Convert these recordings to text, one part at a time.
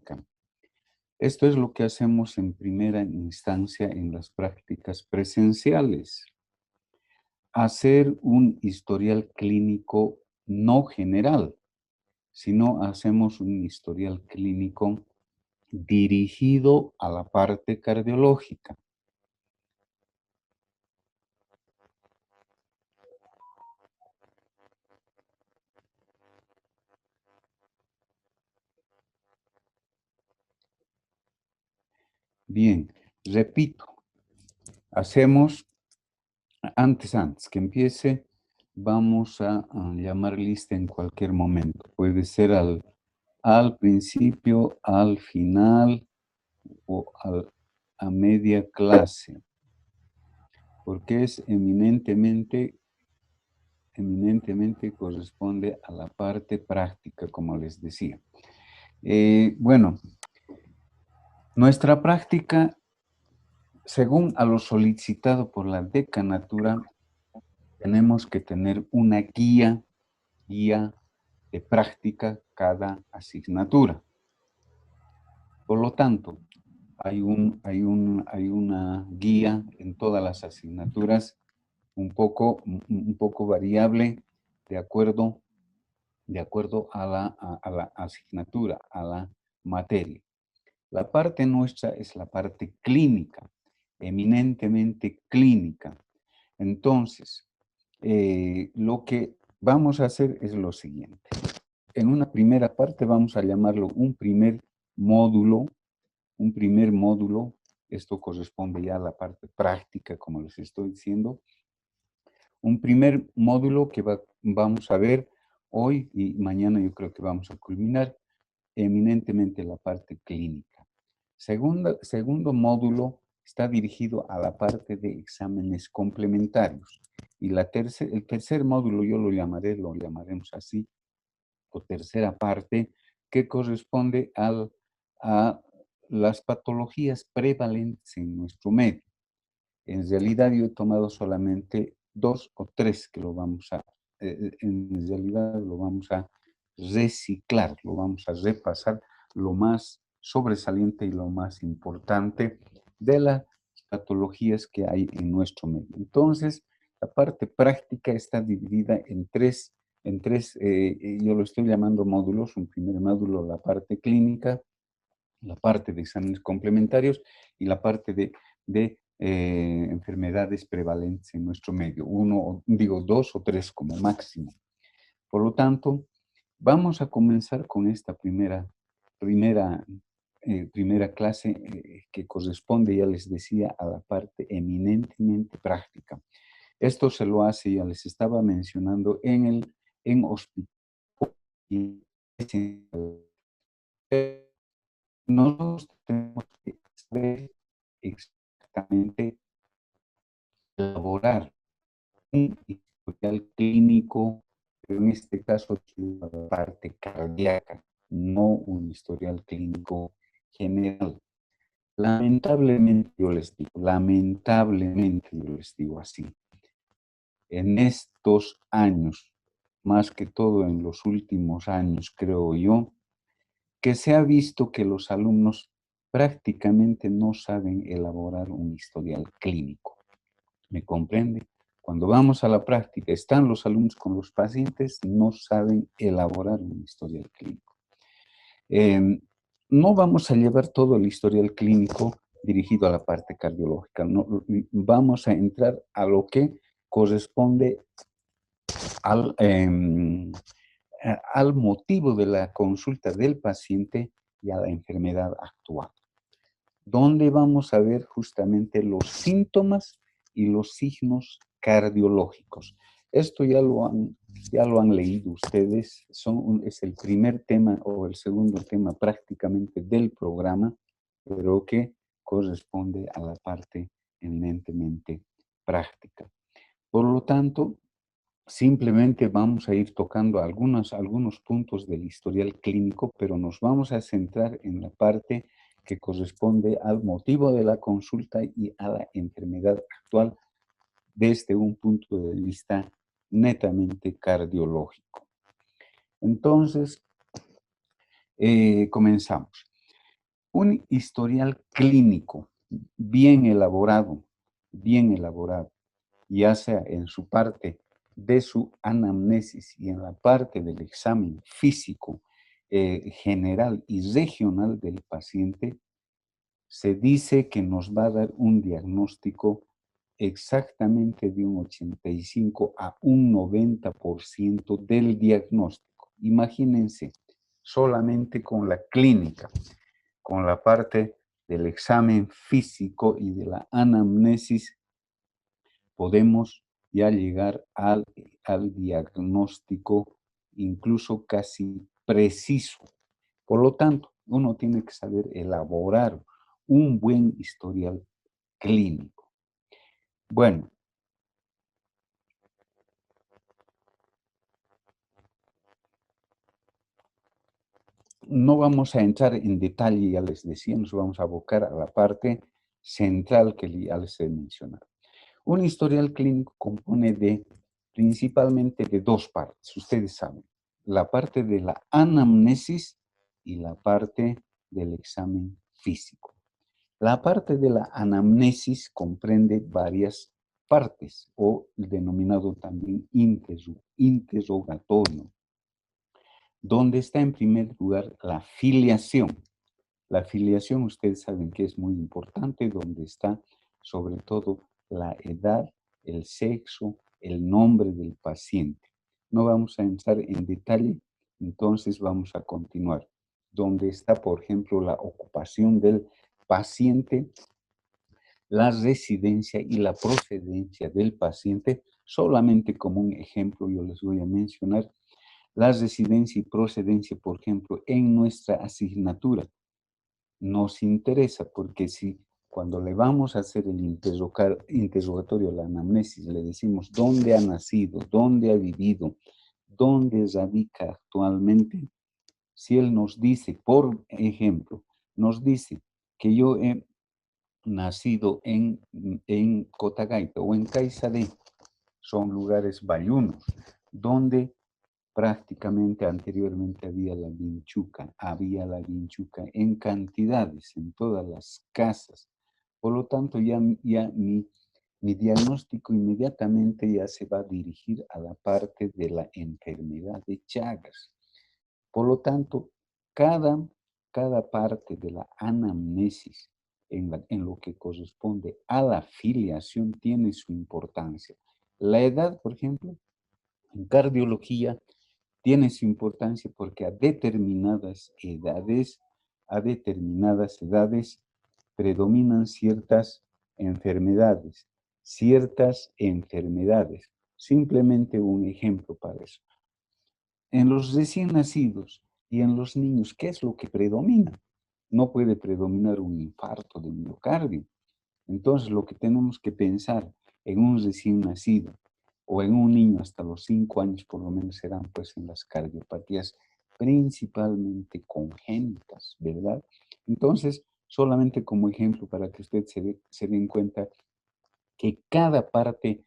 clínica. Esto es lo que hacemos en primera instancia en las prácticas presenciales. Hacer un historial clínico no general, sino hacemos un historial clínico dirigido a la parte cardiológica. Bien, repito, hacemos, antes que empiece, vamos a llamar lista en cualquier momento. Puede ser al principio, al final o a media clase, porque es eminentemente corresponde a la parte práctica, como les decía. Bueno, nuestra práctica, según a lo solicitado por la decanatura, tenemos que tener una guía de práctica cada asignatura. Por lo tanto, hay una guía en todas las asignaturas un poco variable de acuerdo a la asignatura, a la materia. La parte nuestra es la parte clínica, eminentemente clínica. Entonces, lo que vamos a hacer es lo siguiente. En una primera parte vamos a llamarlo un primer módulo. Esto corresponde ya a la parte práctica, como les estoy diciendo. Un primer módulo que vamos a ver hoy y mañana yo creo que vamos a culminar eminentemente la parte clínica. Segundo módulo está dirigido a la parte de exámenes complementarios. Y el tercer módulo lo llamaremos así, o tercera parte, que corresponde a las patologías prevalentes en nuestro medio. En realidad yo he tomado solamente 2 o 3 que en realidad lo vamos a reciclar, lo vamos a repasar lo más sobresaliente y lo más importante de las patologías que hay en nuestro medio. Entonces, la parte práctica está dividida en tres, yo lo estoy llamando módulos. Un primer módulo, la parte clínica, la parte de exámenes complementarios y la parte de enfermedades prevalentes en nuestro medio. Dos o tres como máximo. Por lo tanto, vamos a comenzar con esta primera clase que corresponde, ya les decía, a la parte eminentemente práctica. Esto se lo hace, ya les estaba mencionando, en hospital. Nosotros tenemos que saber exactamente elaborar un historial clínico, pero en este caso la parte cardíaca, no un historial clínico general. Lamentablemente yo les digo así, en estos años, más que todo en los últimos años, creo yo, que se ha visto que los alumnos prácticamente no saben elaborar un historial clínico. ¿Me comprende? Cuando vamos a la práctica, están los alumnos con los pacientes, no saben elaborar un historial clínico. No vamos a llevar todo el historial clínico dirigido a la parte cardiológica. No, vamos a entrar a lo que corresponde al motivo de la consulta del paciente y a la enfermedad actual, donde vamos a ver justamente los síntomas y los signos cardiológicos. Esto ya lo han leído ustedes, es el primer tema o el segundo tema prácticamente del programa, pero que corresponde a la parte eminentemente práctica. Por lo tanto, simplemente vamos a ir tocando algunos puntos del historial clínico, pero nos vamos a centrar en la parte que corresponde al motivo de la consulta y a la enfermedad actual desde un punto de vista netamente cardiológico. Entonces, comenzamos. Un historial clínico bien elaborado, ya sea en su parte de su anamnesis y en la parte del examen físico general y regional del paciente, se dice que nos va a dar un diagnóstico exactamente de un 85 a un 90% del diagnóstico. Imagínense, solamente con la clínica, con la parte del examen físico y de la anamnesis, podemos ya llegar al diagnóstico incluso casi preciso. Por lo tanto, uno tiene que saber elaborar un buen historial clínico. Bueno, no vamos a entrar en detalle, ya les decía, nos vamos a abocar a la parte central que ya les he mencionado. Un historial clínico compone principalmente de dos partes, ustedes saben, la parte de la anamnesis y la parte del examen físico. La parte de la anamnesis comprende varias partes o el denominado también interrogatorio, donde está en primer lugar la filiación. La filiación, ustedes saben que es muy importante, donde está sobre todo la edad, el sexo, el nombre del paciente. No vamos a entrar en detalle, entonces vamos a continuar. Donde está, por ejemplo, la ocupación del paciente, la residencia y la procedencia del paciente. Solamente como un ejemplo yo les voy a mencionar la residencia y procedencia, por ejemplo, en nuestra asignatura. Nos interesa porque si cuando le vamos a hacer el interrogatorio, la anamnesis, le decimos dónde ha nacido, dónde ha vivido, dónde radica actualmente, si él nos dice, por ejemplo, nos dice que yo he nacido en Cotagaita o en Caizabe, son lugares bayunos, donde prácticamente anteriormente había la vinchuca en cantidades, en todas las casas. Por lo tanto, ya mi diagnóstico inmediatamente ya se va a dirigir a la parte de la enfermedad de Chagas. Por lo tanto, cada, cada parte de la anamnesis en lo que corresponde a la filiación tiene su importancia. La edad, por ejemplo, en cardiología tiene su importancia porque a determinadas edades predominan ciertas enfermedades. Simplemente un ejemplo para eso. En los recién nacidos y en los niños, ¿qué es lo que predomina? No puede predominar un infarto de miocardio. Entonces, lo que tenemos que pensar en un recién nacido o en un niño hasta los 5 años, por lo menos serán pues en las cardiopatías principalmente congénitas, ¿verdad? Entonces, solamente como ejemplo para que usted se den cuenta que cada parte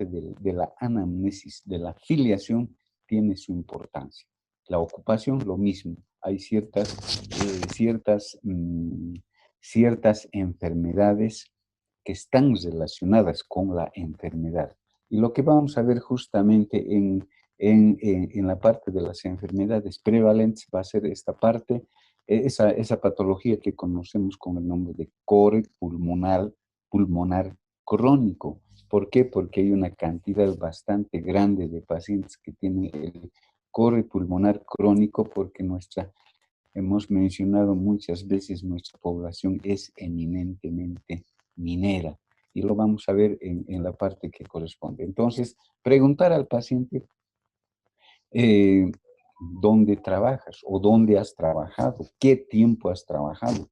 de la anamnesis, de la filiación, tiene su importancia. La ocupación, lo mismo. Hay ciertas enfermedades que están relacionadas con la enfermedad. Y lo que vamos a ver justamente en la parte de las enfermedades prevalentes va a ser esta parte, esa patología que conocemos con el nombre de core pulmonar crónico. ¿Por qué? Porque hay una cantidad bastante grande de pacientes que tienen el core pulmonar crónico porque hemos mencionado muchas veces, nuestra población es eminentemente minera y lo vamos a ver en la parte que corresponde. Entonces, preguntar al paciente eh, dónde trabajas o dónde has trabajado, qué tiempo has trabajado.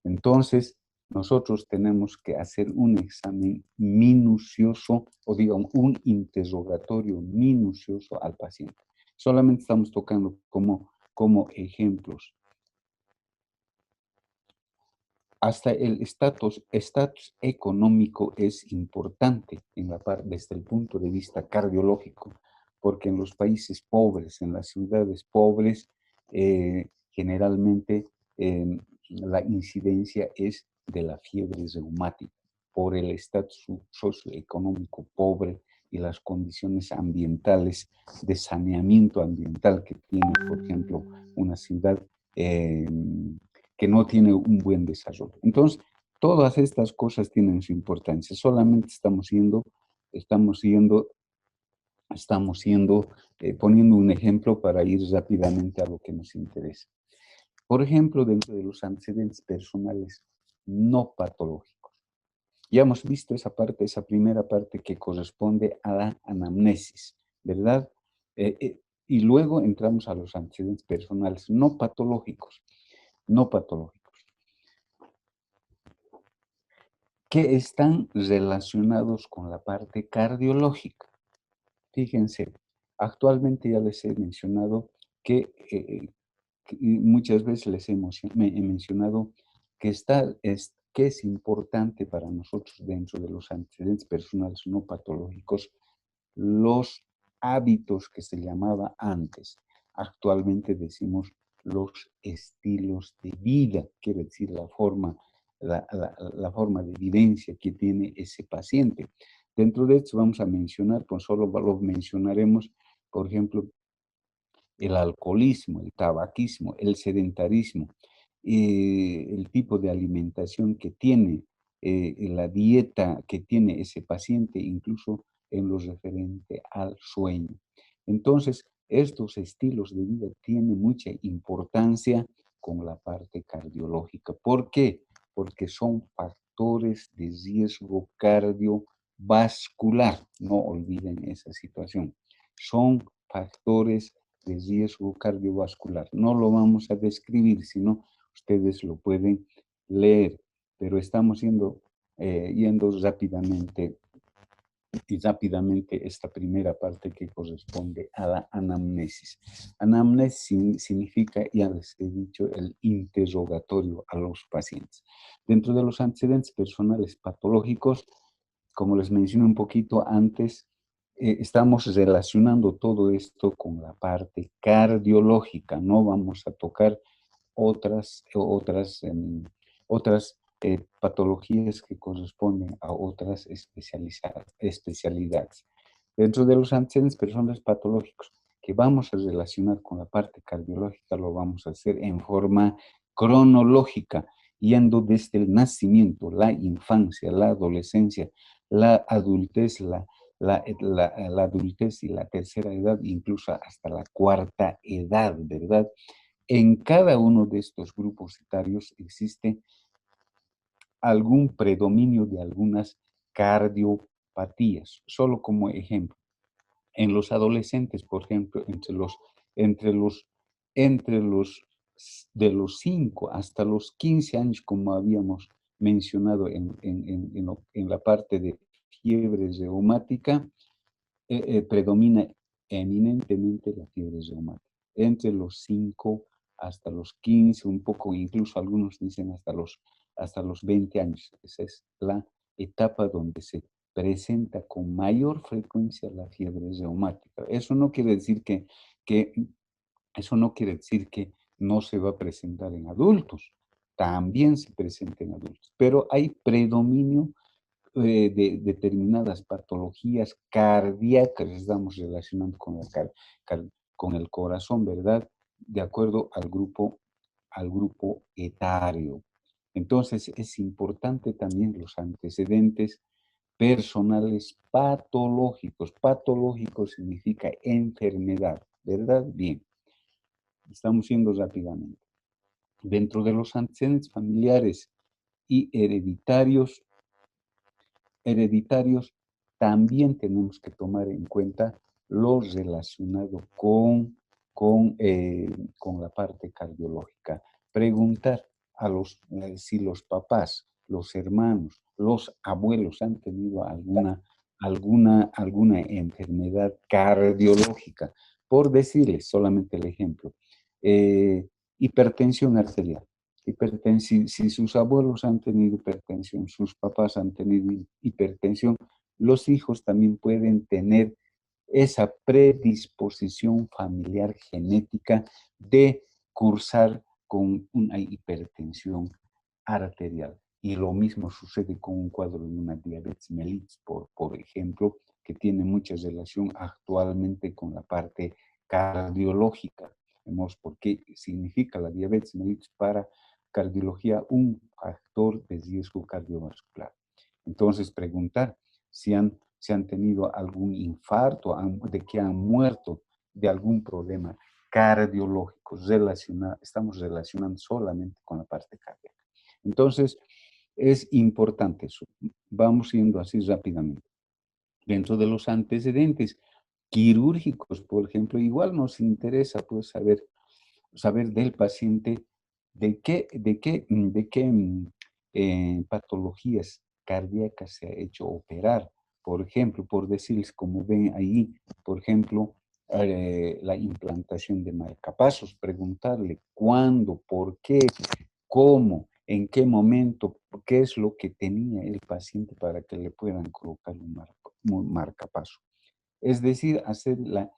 Entonces, nosotros tenemos que hacer un examen minucioso o digamos un interrogatorio minucioso al paciente. Solamente estamos tocando como ejemplos. Hasta el estatus económico es importante desde el punto de vista cardiológico, porque en los países pobres, en las ciudades pobres, generalmente la incidencia es de la fiebre reumática por el estatus socioeconómico pobre y las condiciones ambientales de saneamiento ambiental que tiene, por ejemplo, una ciudad que no tiene un buen desarrollo. Entonces, todas estas cosas tienen su importancia. Solamente poniendo un ejemplo para ir rápidamente a lo que nos interesa. Por ejemplo, dentro de los antecedentes personales no patológicos. Ya hemos visto esa parte, esa primera parte que corresponde a la anamnesis, ¿verdad? Y luego entramos a los antecedentes personales no patológicos, que están relacionados con la parte cardiológica. Fíjense, actualmente ya les he mencionado que muchas veces he mencionado que es importante para nosotros dentro de los antecedentes personales no patológicos los hábitos que se llamaba antes. Actualmente decimos los estilos de vida, quiere decir la forma de vivencia que tiene ese paciente. Dentro de esto vamos a mencionar, pues solo lo mencionaremos, por ejemplo, el alcoholismo, el tabaquismo, el sedentarismo, el tipo de alimentación que tiene, la dieta que tiene ese paciente, incluso en lo referente al sueño. Entonces, estos estilos de vida tienen mucha importancia con la parte cardiológica. ¿Por qué? Porque son factores de riesgo cardiovascular. No olviden esa situación. Son factores de riesgo cardiovascular. No lo vamos a describir, sino ustedes lo pueden leer, pero estamos yendo rápidamente esta primera parte que corresponde a la anamnesis. Anamnesis significa, ya les he dicho, el interrogatorio a los pacientes. Dentro de los antecedentes personales patológicos, como les mencioné un poquito antes, estamos relacionando todo esto con la parte cardiológica. No vamos a tocar otras patologías que corresponden a otras especialidades. Dentro de los antecedentes personales patológicos que vamos a relacionar con la parte cardiológica, lo vamos a hacer en forma cronológica, yendo desde el nacimiento, la infancia, la adolescencia, la adultez, la adultez y la tercera edad, incluso hasta la cuarta edad, ¿verdad? En cada uno de estos grupos etarios existe algún predominio de algunas cardiopatías. Solo como ejemplo, en los adolescentes, por ejemplo, entre los, entre los de los 5 hasta los 15 años, como habíamos mencionado en la parte de fiebre reumática, predomina eminentemente la fiebre reumática. Entre los 5 hasta los 15, un poco, incluso algunos dicen hasta los 20 años. Esa es la etapa donde se presenta con mayor frecuencia la fiebre reumática. Eso no quiere decir que eso no quiere decir que no se va a presentar en adultos. También se presenta en adultos, pero hay predominio de determinadas patologías cardíacas, estamos relacionando con el corazón, ¿verdad? De acuerdo al grupo etario. Entonces, es importante también los antecedentes personales patológicos. Patológico significa enfermedad, ¿verdad? Bien, estamos yendo rápidamente. Dentro de los antecedentes familiares y hereditarios, también tenemos que tomar en cuenta lo relacionado con la parte cardiológica. Preguntar si los papás, los hermanos, los abuelos han tenido alguna enfermedad cardiológica. Por decirles solamente el ejemplo, hipertensión arterial. Si sus abuelos han tenido hipertensión, sus papás han tenido hipertensión, los hijos también pueden tener esa predisposición familiar genética de cursar con una hipertensión arterial. Y lo mismo sucede con un cuadro de una diabetes mellitus, por ejemplo, que tiene mucha relación actualmente con la parte cardiológica. Vemos por qué significa la diabetes mellitus para cardiología un factor de riesgo cardiovascular. Entonces, preguntar si han tenido algún infarto, de que han muerto de algún problema cardiológico estamos relacionando solamente con la parte cardíaca. Entonces, es importante eso. Vamos yendo así rápidamente. Dentro de los antecedentes quirúrgicos, por ejemplo, igual nos interesa pues saber del paciente de qué patologías cardíacas se ha hecho operar. Por ejemplo, por decirles, como ven ahí, por ejemplo, la implantación de marcapasos, preguntarle cuándo, por qué, cómo, en qué momento, qué es lo que tenía el paciente para que le puedan colocar un marcapaso. Es decir, hacer la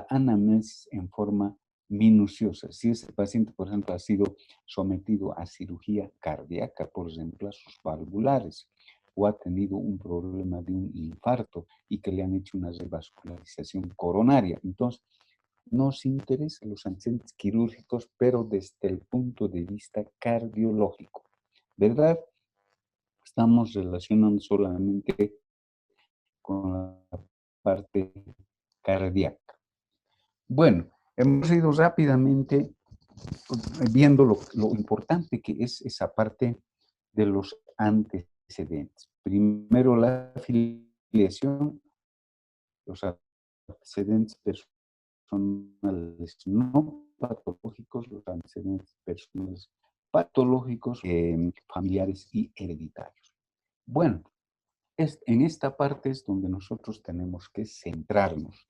anamnesis en forma minuciosa. Si ese paciente, por ejemplo, ha sido sometido a cirugía cardíaca por reemplazos valvulares o ha tenido un problema de un infarto y que le han hecho una revascularización coronaria. Entonces, nos interesan los antecedentes quirúrgicos, pero desde el punto de vista cardiológico, ¿verdad? Estamos relacionando solamente con la parte cardíaca. Bueno, hemos ido rápidamente viendo lo importante que es esa parte de los antecedentes. Primero la afiliación, los antecedentes personales no patológicos, los antecedentes personales patológicos, familiares y hereditarios. Bueno, en esta parte es donde nosotros tenemos que centrarnos.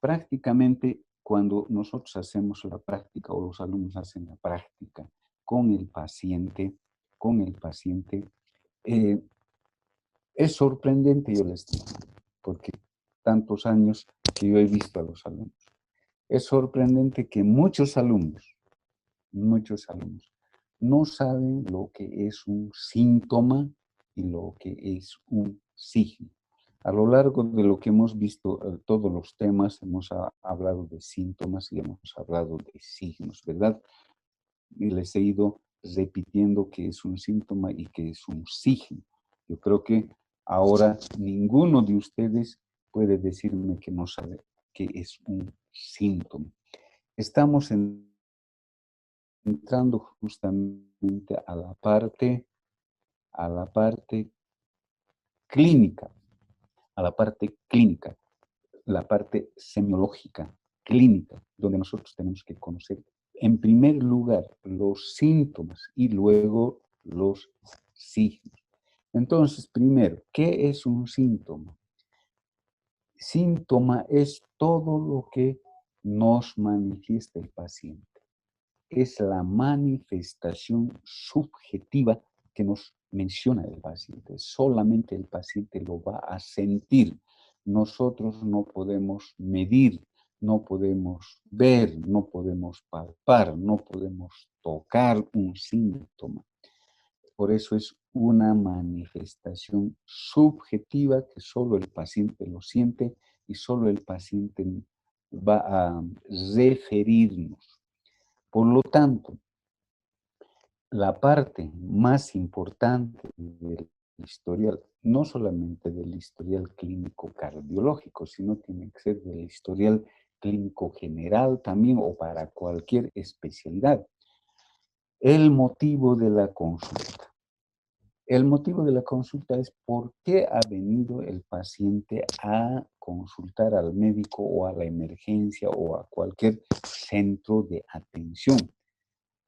Prácticamente cuando nosotros hacemos la práctica o los alumnos hacen la práctica con el paciente, eh, es sorprendente, yo les digo, porque tantos años que yo he visto a los alumnos. Es sorprendente que muchos alumnos no saben lo que es un síntoma y lo que es un signo. A lo largo de lo que hemos visto, todos los temas, hemos hablado de síntomas y hemos hablado de signos, ¿verdad? Y les he ido repitiendo qué es un síntoma y qué es un signo. Yo creo que ahora ninguno de ustedes puede decirme que no sabe qué es un síntoma. Estamos entrando justamente a la parte clínica, la parte semiológica, clínica, donde nosotros tenemos que conocer en primer lugar los síntomas y luego los signos. Entonces, primero, ¿qué es un síntoma? Síntoma es todo lo que nos manifiesta el paciente. Es la manifestación subjetiva que nos menciona el paciente. Solamente el paciente lo va a sentir. Nosotros no podemos medir, no podemos ver, no podemos palpar, no podemos tocar un síntoma. Por eso es una manifestación subjetiva que solo el paciente lo siente y solo el paciente va a referirnos. Por lo tanto, la parte más importante del historial, no solamente del historial clínico cardiológico, sino tiene que ser del historial clínico general también o para cualquier especialidad. El motivo de la consulta. El motivo de la consulta es por qué ha venido el paciente a consultar al médico o a la emergencia o a cualquier centro de atención.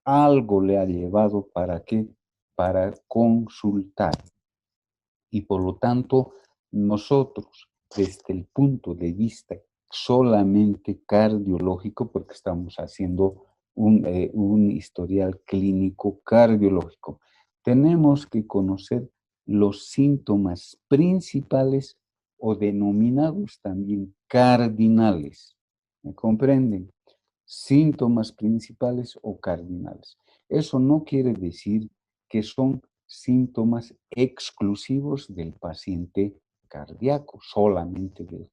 Algo le ha llevado para qué, para consultar. Y por lo tanto, nosotros, desde el punto de vista solamente cardiológico, porque estamos haciendo un historial clínico cardiológico, tenemos que conocer los síntomas principales o denominados también cardinales. ¿Me comprenden? síntomas principales o cardinales. Eso no quiere decir que son síntomas exclusivos del paciente cardíaco, solamente del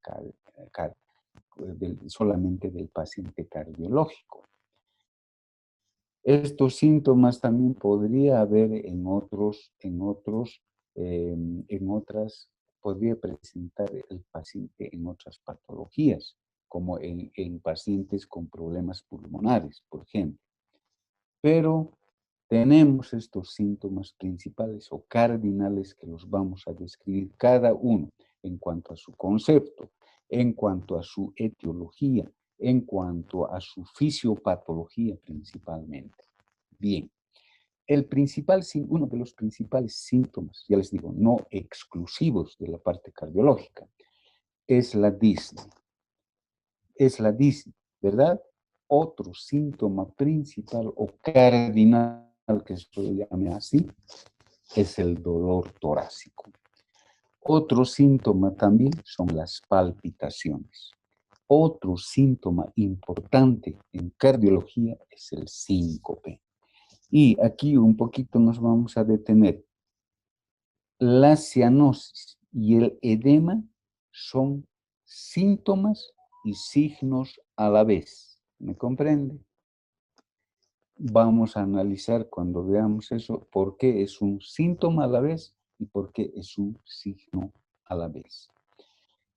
paciente cardiológico. Estos síntomas también podría haber podría presentar el paciente en otras patologías, como en pacientes con problemas pulmonares, por ejemplo. Pero tenemos estos síntomas principales o cardinales que los vamos a describir cada uno en cuanto a su concepto, en cuanto a su etiología, en cuanto a su fisiopatología principalmente. Bien, uno de los principales síntomas, ya les digo, no exclusivos de la parte cardiológica, es la disnea. Es la disnea, ¿verdad? Otro síntoma principal o cardinal, que se le llame así, es el dolor torácico. Otro síntoma también son las palpitaciones. Otro síntoma importante en cardiología es el síncope. Y aquí un poquito nos vamos a detener. La cianosis y el edema son síntomas y signos a la vez. ¿Me comprende? Vamos a analizar cuando veamos eso por qué es un síntoma a la vez y por qué es un signo a la vez.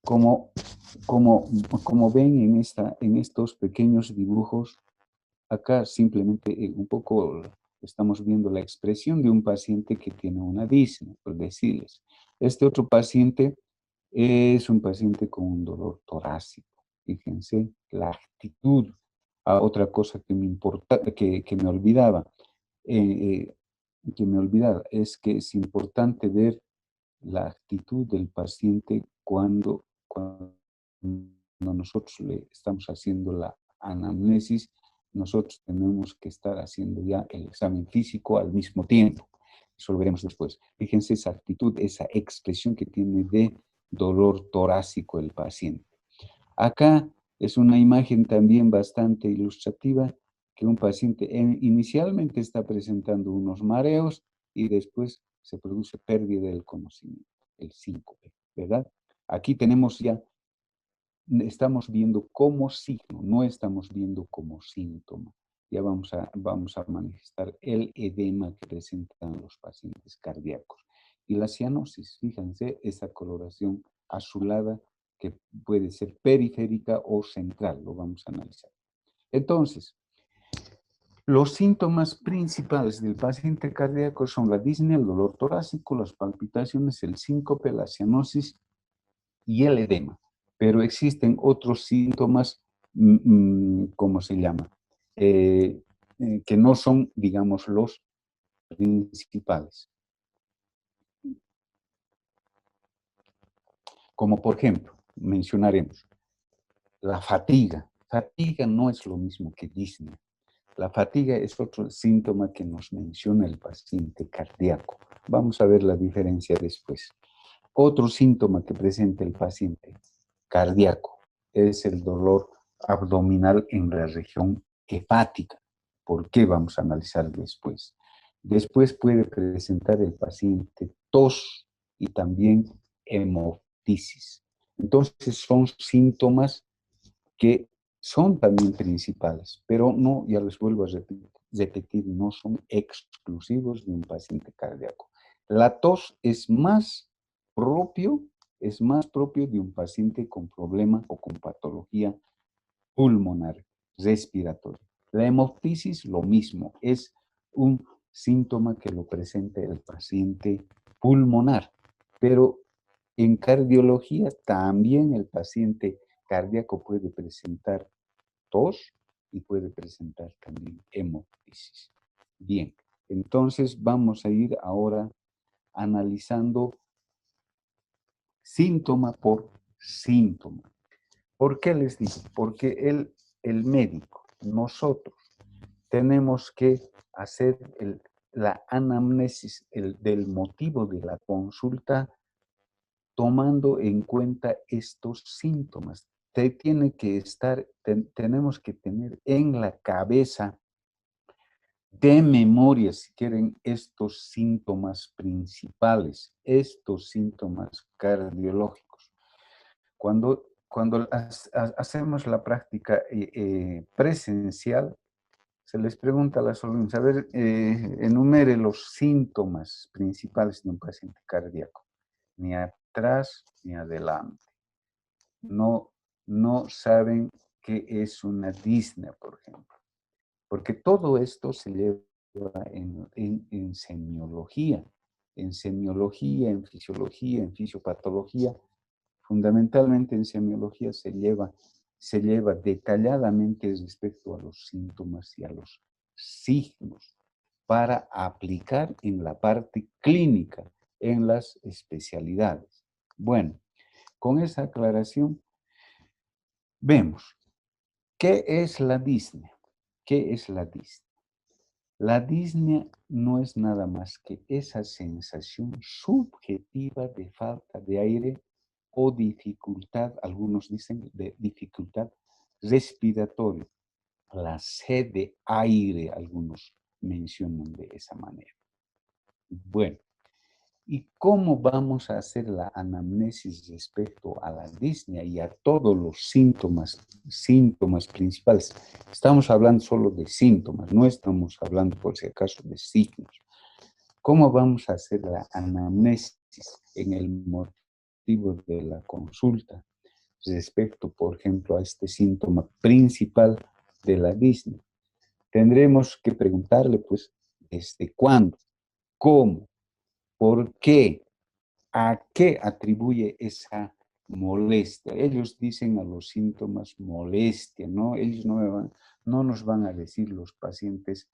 Como, como ven en estos pequeños dibujos, acá simplemente un poco estamos viendo la expresión de un paciente que tiene una disnea, por decirles. Este otro paciente es un paciente con un dolor torácico. Fíjense, la actitud. Otra cosa que me importa, que me olvidaba, eh, es que es importante ver la actitud del paciente cuando nosotros le estamos haciendo la anamnesis. Nosotros tenemos que estar haciendo ya el examen físico al mismo tiempo. Eso lo veremos después. Fíjense esa actitud, esa expresión que tiene de dolor torácico el paciente. Acá es una imagen también bastante ilustrativa, que un paciente inicialmente está presentando unos mareos y después se produce pérdida del conocimiento, el síncope, ¿verdad? Aquí tenemos ya, estamos viendo como signo, no estamos viendo como síntoma. Ya vamos a manifestar el edema que presentan los pacientes cardíacos. Y la cianosis, fíjense, esa coloración azulada que puede ser periférica o central, lo vamos a analizar. Entonces, los síntomas principales del paciente cardíaco son la disnea, el dolor torácico, las palpitaciones, el síncope, la cianosis y el edema. Pero existen otros síntomas, ¿cómo se llama? Que no son, digamos, los principales. Como por ejemplo, mencionaremos la fatiga. Fatiga no es lo mismo que disnea. La fatiga es otro síntoma que nos menciona el paciente cardíaco. Vamos a ver la diferencia después. Otro síntoma que presenta el paciente cardíaco es el dolor abdominal en la región hepática. ¿Por qué? Vamos a analizar después. Después puede presentar el paciente tos y también hemoptisis. Entonces son síntomas que son también principales, pero no, ya les vuelvo a repetir, no son exclusivos de un paciente cardíaco. La tos propio, es más propio de un paciente con problema o con patología pulmonar, respiratoria. La hemoptisis, lo mismo, es un síntoma que lo presenta el paciente pulmonar, pero en cardiología también el paciente cardíaco puede presentar tos y puede presentar también hemoptisis. Bien, entonces vamos a ir ahora analizando síntoma por síntoma. ¿Por qué les digo? Porque el médico, nosotros, tenemos que hacer la anamnesis del motivo de la consulta tomando en cuenta estos síntomas. tiene que estar, tenemos que tener en la cabeza de memoria, si quieren, estos síntomas principales, estos síntomas cardiológicos. Cuando hacemos la práctica presencial, se les pregunta a las alumnas, a ver, enumere los síntomas principales de un paciente cardíaco. Ni atrás ni adelante. No, no saben qué es una disnea, por ejemplo. Porque todo esto se lleva en semiología, en fisiología, en fisiopatología. Fundamentalmente en semiología se lleva detalladamente respecto a los síntomas y a los signos para aplicar en la parte clínica, en las especialidades. Bueno, con esa aclaración, vemos, ¿qué es la disnea? ¿Qué es la disnea? La disnea no es nada más que esa sensación subjetiva de falta de aire o dificultad, algunos dicen de dificultad respiratoria, la sed de aire, algunos mencionan de esa manera. Bueno, ¿y cómo vamos a hacer la anamnesis respecto a la disnea y a todos los síntomas principales? Estamos hablando solo de síntomas, no estamos hablando por si acaso de signos. ¿Cómo vamos a hacer la anamnesis en el motivo de la consulta respecto, por ejemplo, a este síntoma principal de la disnea? Tendremos que preguntarle, pues, ¿desde cuándo? ¿Cómo? ¿Por qué? ¿A qué atribuye esa molestia? Ellos dicen a los síntomas molestia, ¿no? Ellos no nos van a decir los pacientes,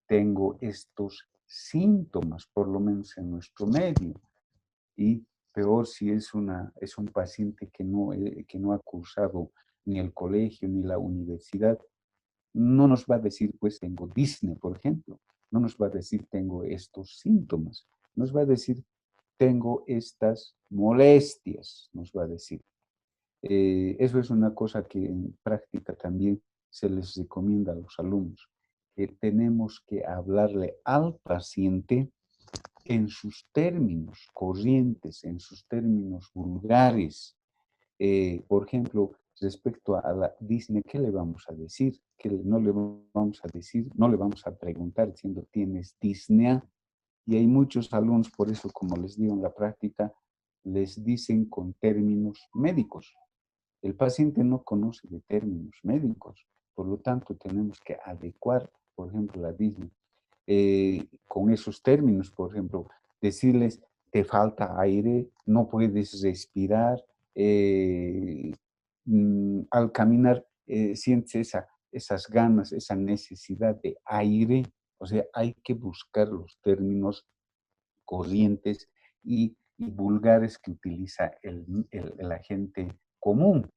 tengo estos síntomas, por lo menos en nuestro medio. Y peor si es un paciente que no ha cursado ni el colegio ni la universidad, no nos va a decir, pues tengo disnea, por ejemplo. No nos va a decir, tengo estos síntomas. Nos va a decir, tengo estas molestias, nos va a decir. Eso es una cosa que en práctica también se les recomienda a los alumnos, que tenemos que hablarle al paciente en sus términos corrientes, en sus términos vulgares. Por ejemplo, respecto a la disnea, ¿qué le vamos a decir? ¿Qué no le vamos a decir? No le vamos a preguntar diciendo, ¿tienes disnea? Y hay muchos alumnos, por eso, como les digo en la práctica, les dicen con términos médicos. El paciente no conoce de términos médicos, por lo tanto tenemos que adecuar, por ejemplo, la disnea con esos términos, por ejemplo, decirles, te falta aire, no puedes respirar, al caminar sientes esas ganas, esa necesidad de aire, o sea, hay que buscar los términos corrientes y vulgares que utiliza la gente común.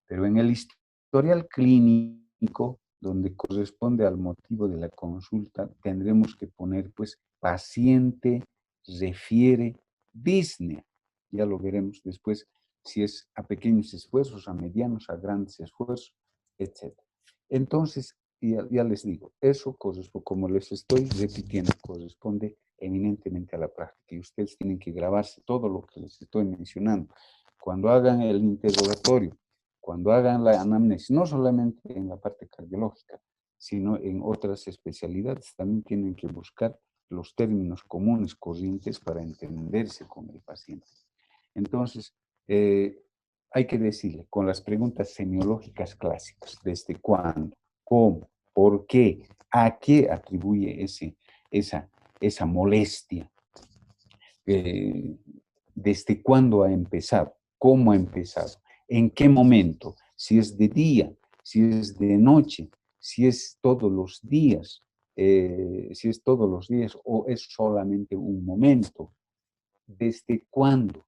Pero en el historial clínico, donde corresponde al motivo de la consulta, tendremos que poner, pues, paciente refiere disnea. Ya lo veremos después, si es a pequeños esfuerzos, a medianos, a grandes esfuerzos, etc. Entonces, ya les digo, eso corresponde, como les estoy repitiendo, corresponde eminentemente a la práctica. Y ustedes tienen que grabarse todo lo que les estoy mencionando. Cuando hagan el interrogatorio, cuando hagan la anamnesis, no solamente en la parte cardiológica, sino en otras especialidades, también tienen que buscar los términos comunes, corrientes, para entenderse con el paciente. Entonces, hay que decirle con las preguntas semiológicas clásicas, ¿desde cuándo? ¿Cómo? ¿Por qué? ¿A qué atribuye esa molestia? ¿Desde cuándo ha empezado? ¿Cómo ha empezado? ¿En qué momento? Si es de día, si es de noche, si es todos los días, o es solamente un momento. ¿Desde cuándo?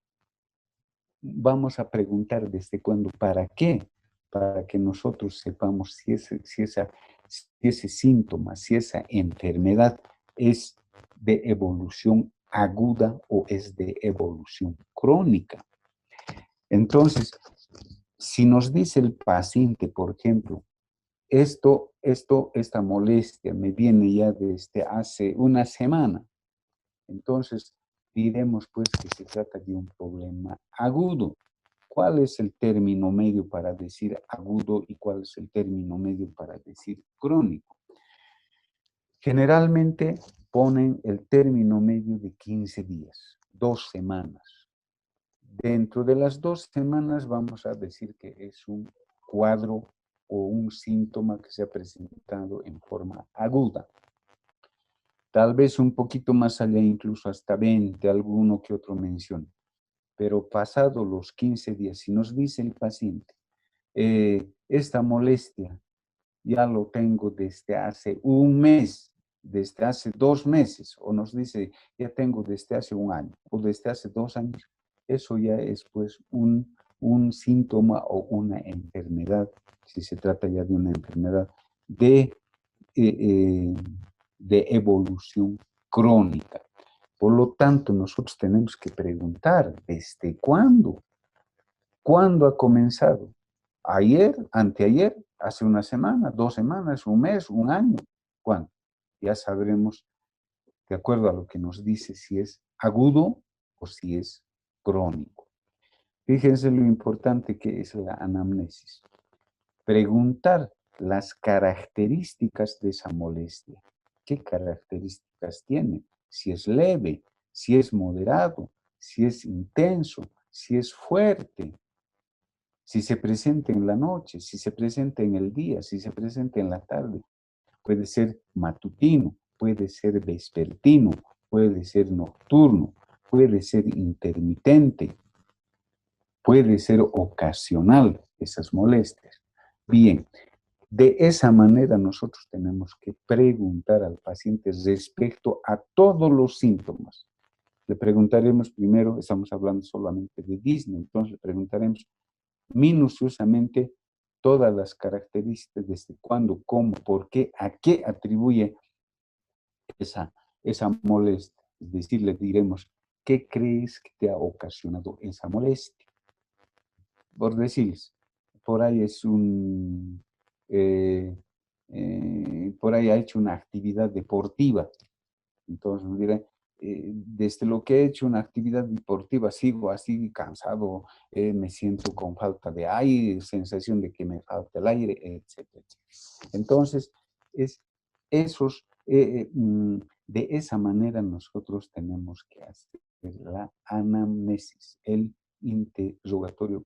Vamos a preguntar desde cuándo, ¿para qué? Para que nosotros sepamos si ese síntoma, si esa enfermedad es de evolución aguda o es de evolución crónica. Entonces, Si nos dice el paciente, por ejemplo, esta molestia me viene ya desde hace una semana, entonces diremos pues que se trata de un problema agudo. ¿Cuál es el término medio para decir agudo y cuál es el término medio para decir crónico? Generalmente ponen el término medio de 15 días, 2 semanas. Dentro de las 2 semanas vamos a decir que es un cuadro o un síntoma que se ha presentado en forma aguda. Tal vez un poquito más allá, incluso hasta 20, alguno que otro menciona. Pero pasado los 15 días, si nos dice el paciente, esta molestia ya lo tengo desde hace un mes, desde hace 2 meses, o nos dice, ya tengo desde hace un año, o desde hace 2 años, eso ya es pues un síntoma o una enfermedad, si se trata ya de una enfermedad de, eh, eh, de evolución crónica. Por lo tanto, nosotros tenemos que preguntar, ¿desde cuándo? ¿Cuándo ha comenzado? ¿Ayer? ¿Anteayer? ¿Hace una semana? ¿2 semanas? ¿Un mes? ¿Un año? ¿Cuándo? Ya sabremos, de acuerdo a lo que nos dice, si es agudo o si es crónico. Fíjense lo importante que es la anamnesis. Preguntar las características de esa molestia. ¿Qué características tiene? Si es leve, si es moderado, si es intenso, si es fuerte, si se presenta en la noche, si se presenta en el día, si se presenta en la tarde. Puede ser matutino, puede ser vespertino, puede ser nocturno, puede ser intermitente, puede ser ocasional esas molestias. Bien, de esa manera nosotros tenemos que preguntar al paciente respecto a todos los síntomas. Le preguntaremos primero, estamos hablando solamente de disnea, entonces le preguntaremos minuciosamente todas las características, desde cuándo, cómo, por qué, a qué atribuye esa, esa molestia. Es decir, le diremos, ¿qué crees que te ha ocasionado esa molestia? Por decirles, por ahí es por ahí ha hecho una actividad deportiva. Entonces nos dirá, desde lo que he hecho una actividad deportiva sigo así cansado, me siento con falta de aire, sensación de que me falta el aire, etcétera, etcétera. Entonces, es esos, de esa manera nosotros tenemos que hacer la anamnesis, el interrogatorio,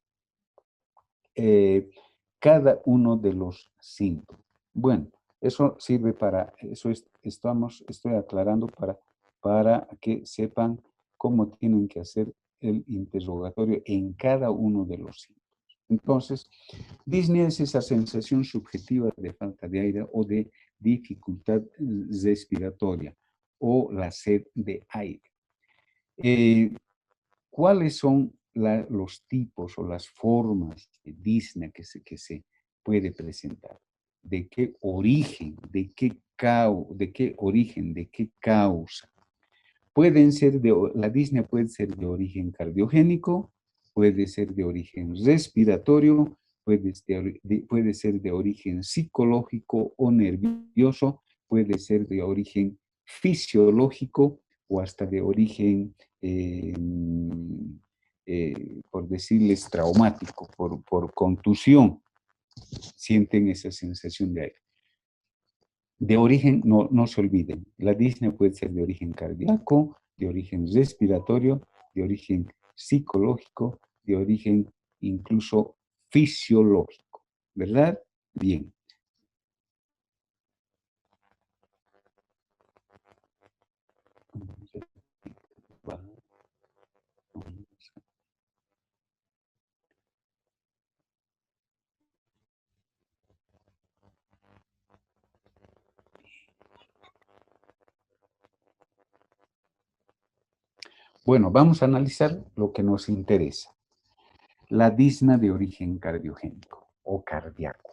cada uno de los síntomas. Bueno, eso sirve para, estoy aclarando para que sepan cómo tienen que hacer el interrogatorio en cada uno de los síntomas. Entonces, disnea es esa sensación subjetiva de falta de aire o de dificultad respiratoria o la sed de aire. ¿Cuáles son los tipos o las formas de disnea que se puede presentar? ¿De qué origen? ¿De qué origen? ¿De qué causa? La disnea puede ser de origen cardiogénico, puede ser de origen respiratorio, puede ser de origen psicológico o nervioso, puede ser de origen fisiológico o hasta de origen, por decirles, traumático, por contusión, sienten esa sensación de aire. De origen, no se olviden, la disnea puede ser de origen cardíaco, de origen respiratorio, de origen psicológico, de origen incluso fisiológico, ¿verdad? Bien. Bueno, vamos a analizar lo que nos interesa. La disnea de origen cardiogénico o cardíaco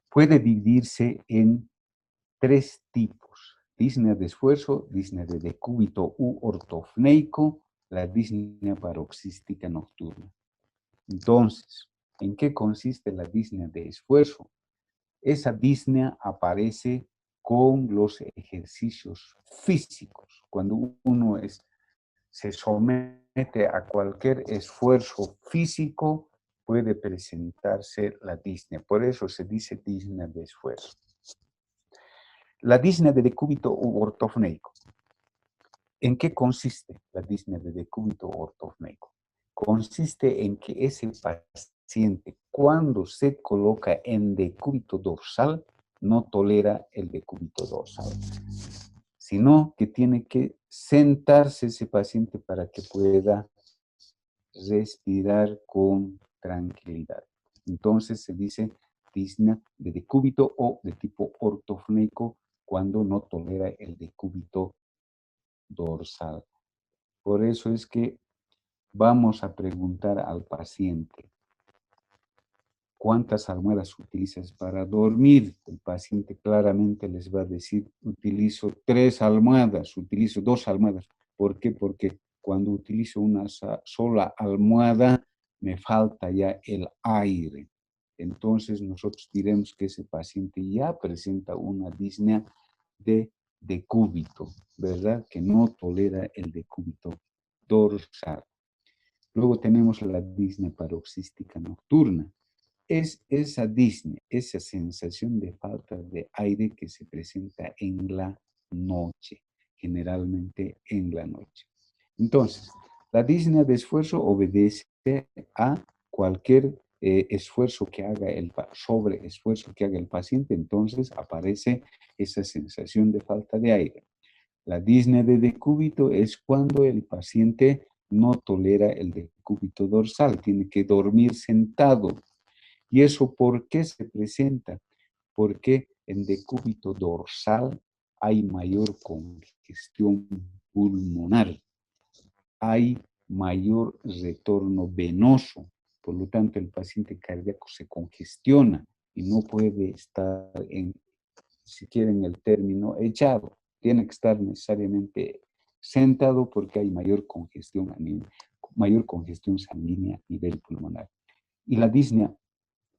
puede dividirse en 3 tipos: disnea de esfuerzo, disnea de decúbito u ortopneico, la disnea paroxística nocturna. Entonces, ¿En qué consiste la disnea de esfuerzo? Esa disnea aparece con los ejercicios físicos. Cuando uno se somete a cualquier esfuerzo físico, puede presentarse la disnea. Por eso se dice disnea de esfuerzo. La disnea de decúbito u ortopneico. ¿En qué consiste la disnea de decúbito u ortopneico? Consiste en que ese paciente, cuando se coloca en decúbito dorsal, no tolera el decúbito dorsal, sino que tiene que sentarse ese paciente para que pueda respirar con tranquilidad. Entonces se dice disnea de decúbito o de tipo ortopneico cuando no tolera el decúbito dorsal. Por eso es que vamos a preguntar al paciente, ¿cuántas almohadas utilizas para dormir? El paciente claramente les va a decir, utilizo 3 almohadas, utilizo 2 almohadas. ¿Por qué? Porque cuando utilizo una sola almohada, me falta ya el aire. Entonces nosotros diremos que ese paciente ya presenta una disnea de decúbito, ¿verdad? Que no tolera el decúbito dorsal. Luego tenemos la disnea paroxística nocturna. Es esa disnea, esa sensación de falta de aire que se presenta en la noche, generalmente en la noche. Entonces, la disnea de esfuerzo obedece a cualquier esfuerzo que haga sobre esfuerzo que haga el paciente, entonces aparece esa sensación de falta de aire. La disnea de decúbito es cuando el paciente no tolera el decúbito dorsal, tiene que dormir sentado. ¿Y eso por qué se presenta? Porque en decúbito dorsal hay mayor congestión pulmonar, hay mayor retorno venoso, por lo tanto el paciente cardíaco se congestiona y no puede estar si quieren el término, echado. Tiene que estar necesariamente sentado porque hay mayor congestión sanguínea a nivel pulmonar. Y la disnea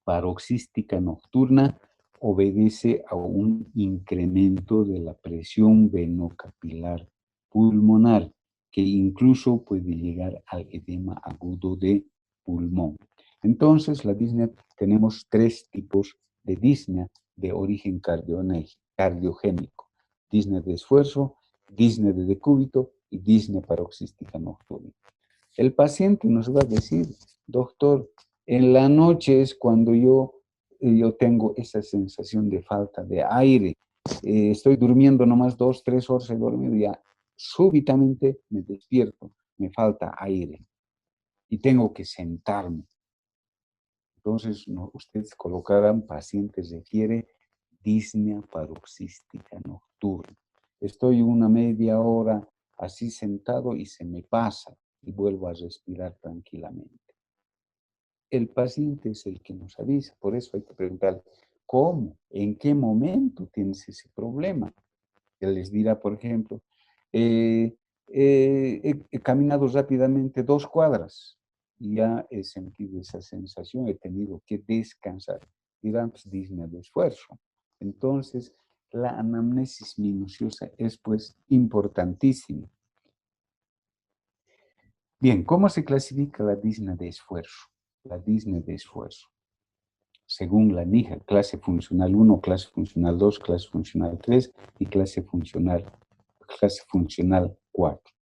paroxística nocturna obedece a un incremento de la presión venocapilar pulmonar, que incluso puede llegar al edema agudo de pulmón. Entonces, la disnea, tenemos 3 tipos de disnea de origen cardiogénico. Disnea de esfuerzo, disnea de decúbito y disnea paroxística nocturna. El paciente nos va a decir, doctor, en la noche es cuando yo tengo esa sensación de falta de aire. Estoy durmiendo nomás 2, 3 horas de dormido y ya súbitamente me despierto, me falta aire y tengo que sentarme. Entonces, ustedes colocarán, paciente requiere disnea paroxística nocturna. Estoy una media hora así sentado y se me pasa y vuelvo a respirar tranquilamente. El paciente es el que nos avisa, por eso hay que preguntar, ¿cómo? ¿En qué momento tienes ese problema? Él les dirá, por ejemplo, he caminado rápidamente 2 cuadras y ya he sentido esa sensación, he tenido que descansar. Dirán, pues, disnea de esfuerzo. Entonces, la anamnesis minuciosa es, pues, importantísima. Bien, ¿cómo se clasifica la disnea de esfuerzo? La disnea de esfuerzo. Según la NIJA, clase funcional 1, clase funcional 2, clase funcional 3 y clase funcional 4.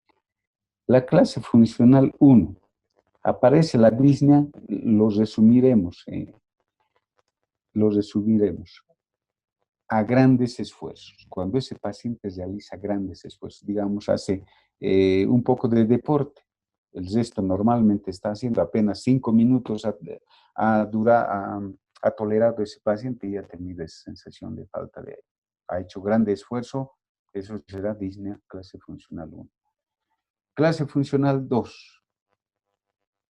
La clase funcional 1, aparece la disnea, lo resumiremos a grandes esfuerzos. Cuando ese paciente realiza grandes esfuerzos, digamos, hace un poco de deporte, el resto normalmente está haciendo apenas 5 minutos, ha tolerado ese paciente y ha tenido esa sensación de falta de aire. Ha hecho grande esfuerzo, eso será disnea clase funcional 1. Clase funcional 2.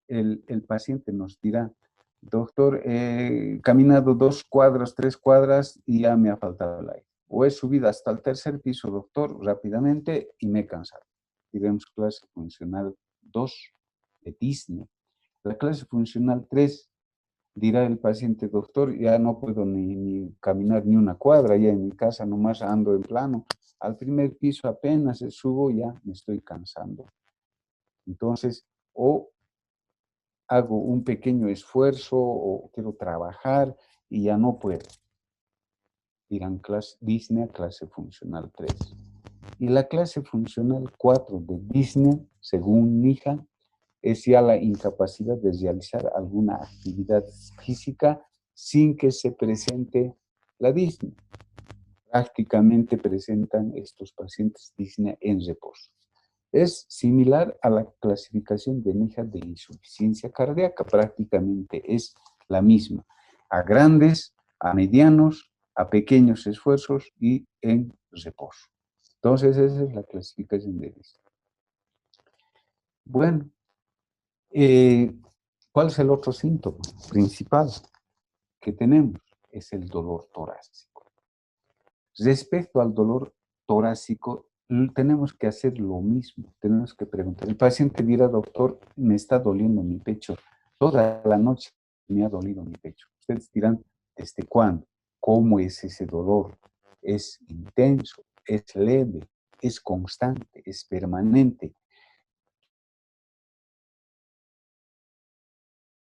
El paciente nos dirá, doctor, he caminado 2 cuadras, 3 cuadras y ya me ha faltado el aire. O he subido hasta el 3er piso, doctor, rápidamente y me he cansado. Y vemos clase funcional 2 de disnea. La clase funcional 3 Dirá el paciente, doctor, ya no puedo ni caminar ni una cuadra, ya en mi casa nomás ando en plano. Al primer piso apenas subo, ya me estoy cansando. Entonces, o hago un pequeño esfuerzo o quiero trabajar y ya no puedo. Irán clase Disney, clase funcional 3. Y la clase funcional 4 de Disney, según Nija, es ya la incapacidad de realizar alguna actividad física sin que se presente la disnea. Prácticamente presentan estos pacientes disnea en reposo. Es similar a la clasificación de Nija de insuficiencia cardíaca, prácticamente es la misma. A grandes, a medianos, a pequeños esfuerzos y en reposo. Entonces, esa es la clasificación de disnea. Bueno, ¿cuál es el otro síntoma principal que tenemos? Es el dolor torácico. Respecto al dolor torácico, tenemos que hacer lo mismo. Tenemos que preguntar. El paciente dirá, doctor, me está doliendo mi pecho. Toda la noche me ha dolido mi pecho. Ustedes dirán, ¿desde cuándo? ¿Cómo es ese dolor? ¿Es intenso? ¿Es leve? ¿Es constante? ¿Es permanente?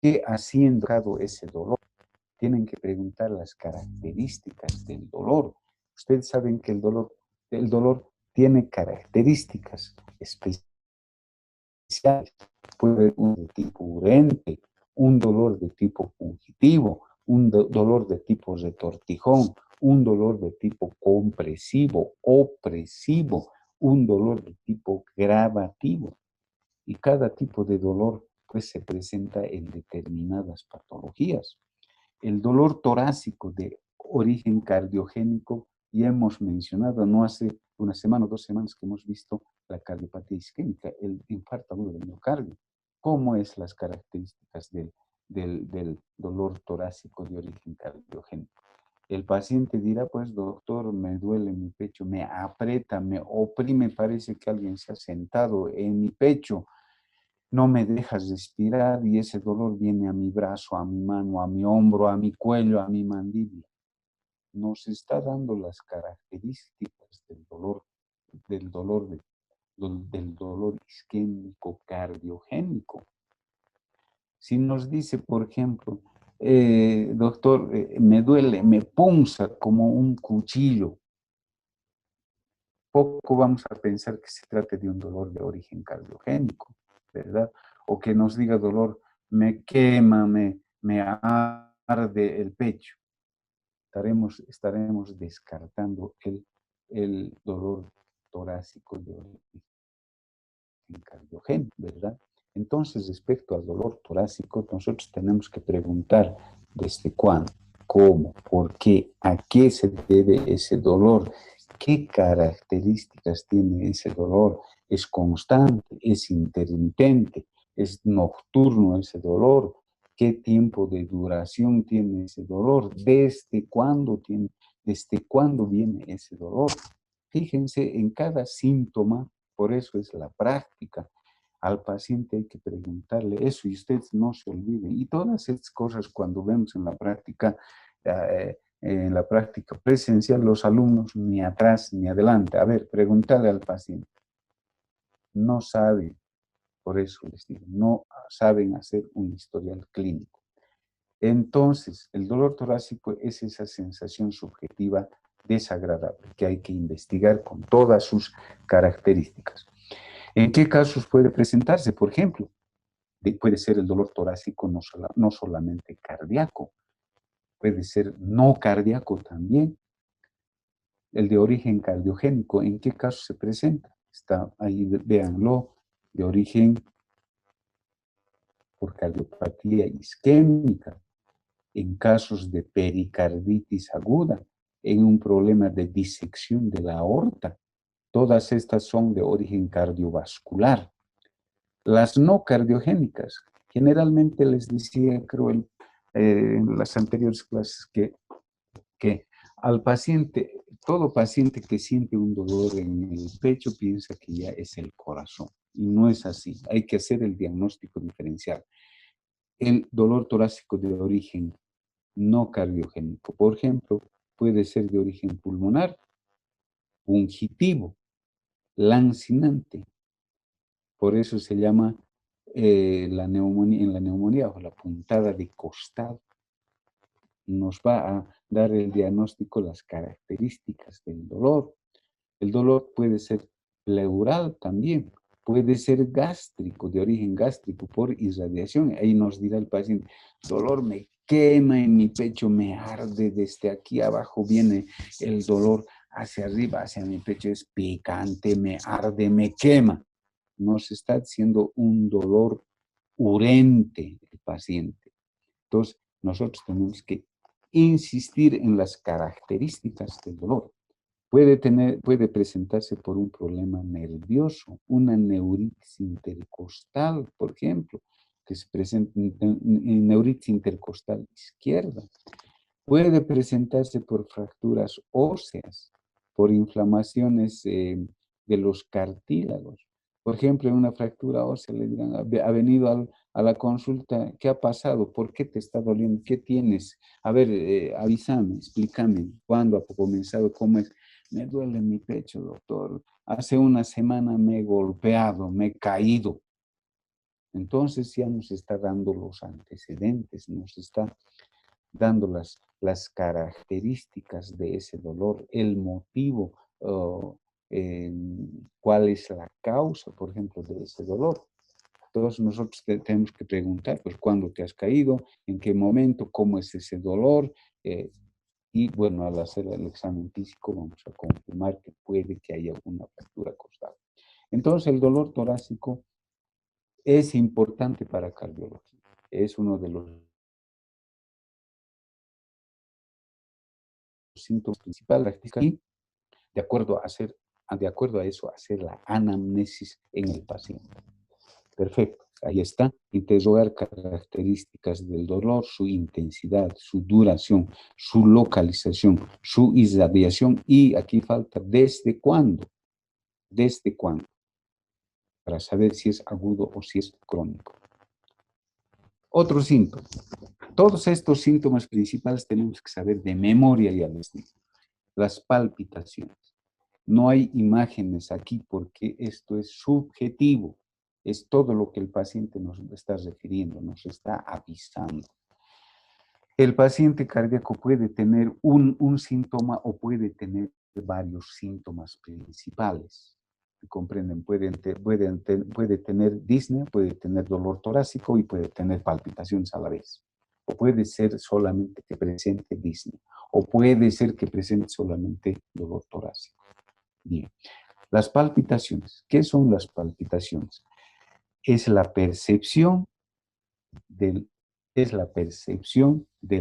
¿Qué ha sido ese dolor? Tienen que preguntar las características del dolor. Ustedes saben que el dolor tiene características especiales. Puede haber un de tipo urente, un dolor de tipo fungitivo, un dolor de tipo retortijón, un dolor de tipo compresivo, opresivo, un dolor de tipo gravativo. Y cada tipo de dolor pues se presenta en determinadas patologías. El dolor torácico de origen cardiogénico, ya hemos mencionado, no hace una semana o 2 semanas que hemos visto la cardiopatía isquémica, el infarto agudo del miocardio. ¿Cómo es las características del dolor torácico de origen cardiogénico? El paciente dirá, pues doctor, me duele mi pecho, me aprieta, me oprime, parece que alguien se ha sentado en mi pecho, no me dejas respirar y ese dolor viene a mi brazo, a mi mano, a mi hombro, a mi cuello, a mi mandíbula. Nos está dando las características del dolor isquémico cardiogénico. Si nos dice, por ejemplo, doctor, me duele, me punza como un cuchillo, poco vamos a pensar que se trate de un dolor de origen cardiogénico, ¿verdad? O que nos diga dolor, me quema, me arde el pecho. Estaremos descartando el dolor torácico de origen cardiogénico, ¿verdad? Entonces, respecto al dolor torácico, nosotros tenemos que preguntar desde cuándo, cómo, por qué, a qué se debe ese dolor, qué características tiene ese dolor, es constante, es intermitente, es nocturno ese dolor, qué tiempo de duración tiene ese dolor, desde cuándo viene ese dolor. Fíjense en cada síntoma, por eso es la práctica. Al paciente hay que preguntarle eso y ustedes no se olviden. Y todas estas cosas cuando vemos en la práctica presencial, los alumnos ni atrás ni adelante. A ver, preguntarle al paciente. No saben, por eso les digo, no saben hacer un historial clínico. Entonces, el dolor torácico es esa sensación subjetiva desagradable que hay que investigar con todas sus características. ¿En qué casos puede presentarse? Por ejemplo, puede ser el dolor torácico no solamente cardíaco, puede ser no cardíaco también. El de origen cardiogénico, ¿en qué caso se presenta? Está ahí, véanlo, de origen por cardiopatía isquémica, en casos de pericarditis aguda, en un problema de disección de la aorta. Todas estas son de origen cardiovascular. Las no cardiogénicas, generalmente les decía, creo, en las anteriores clases que al paciente, todo paciente que siente un dolor en el pecho piensa que ya es el corazón. Y no es así. Hay que hacer el diagnóstico diferencial. el dolor torácico de origen no cardiogénico, por ejemplo, puede ser de origen pulmonar, fungitivo, lancinante. Por eso se llama la neumonía, en la neumonía o la puntada de costado. Nos va a dar el diagnóstico, las características del dolor. El dolor puede ser pleural también, puede ser gástrico, de origen gástrico por irradiación. Ahí nos dirá el paciente, dolor me quema en mi pecho, me arde desde aquí abajo, viene el dolor hacia arriba, hacia mi pecho, es picante, me arde, me quema. Nos está diciendo un dolor urente el paciente. Entonces, nosotros tenemos que insistir en las características del dolor. Puede presentarse por un problema nervioso, una neuritis intercostal, por ejemplo, que se presenta en neuritis intercostal izquierda. Puede presentarse por fracturas óseas, por inflamaciones de los cartílagos. Por ejemplo, en una fractura ósea le dirán, ha venido a la consulta, ¿qué ha pasado? ¿Por qué te está doliendo? ¿Qué tienes? A ver, avísame, explícame, ¿cuándo ha comenzado? ¿Cómo es? Me duele mi pecho, doctor. Hace una semana me he golpeado, me he caído. Entonces ya nos está dando los antecedentes, nos está dando las características de ese dolor, el motivo, cuál es la causa, por ejemplo, de ese dolor. Todos nosotros tenemos que preguntar, pues, ¿cuándo te has caído? ¿En qué momento? ¿Cómo es ese dolor? Y bueno, al hacer el examen físico vamos a confirmar que puede que haya alguna fractura costal. Entonces, el dolor torácico es importante para cardiología. Es uno de los síntomas principales y de acuerdo a eso, hacer la anamnesis en el paciente. Perfecto, ahí está. Interrogar características del dolor, su intensidad, su duración, su localización, su irradiación y aquí falta desde cuándo, para saber si es agudo o si es crónico. Otro síntoma. Todos estos síntomas principales tenemos que saber de memoria y al destino. Las palpitaciones. No hay imágenes aquí porque esto es subjetivo. Es todo lo que el paciente nos está refiriendo, nos está avisando. El paciente cardíaco puede tener un síntoma o puede tener varios síntomas principales. ¿Comprenden? Puede tener disnea, puede tener dolor torácico y puede tener palpitaciones a la vez. O puede ser solamente que presente disnea. O puede ser que presente solamente dolor torácico. Bien. Las palpitaciones. ¿Qué son las palpitaciones? Es la percepción de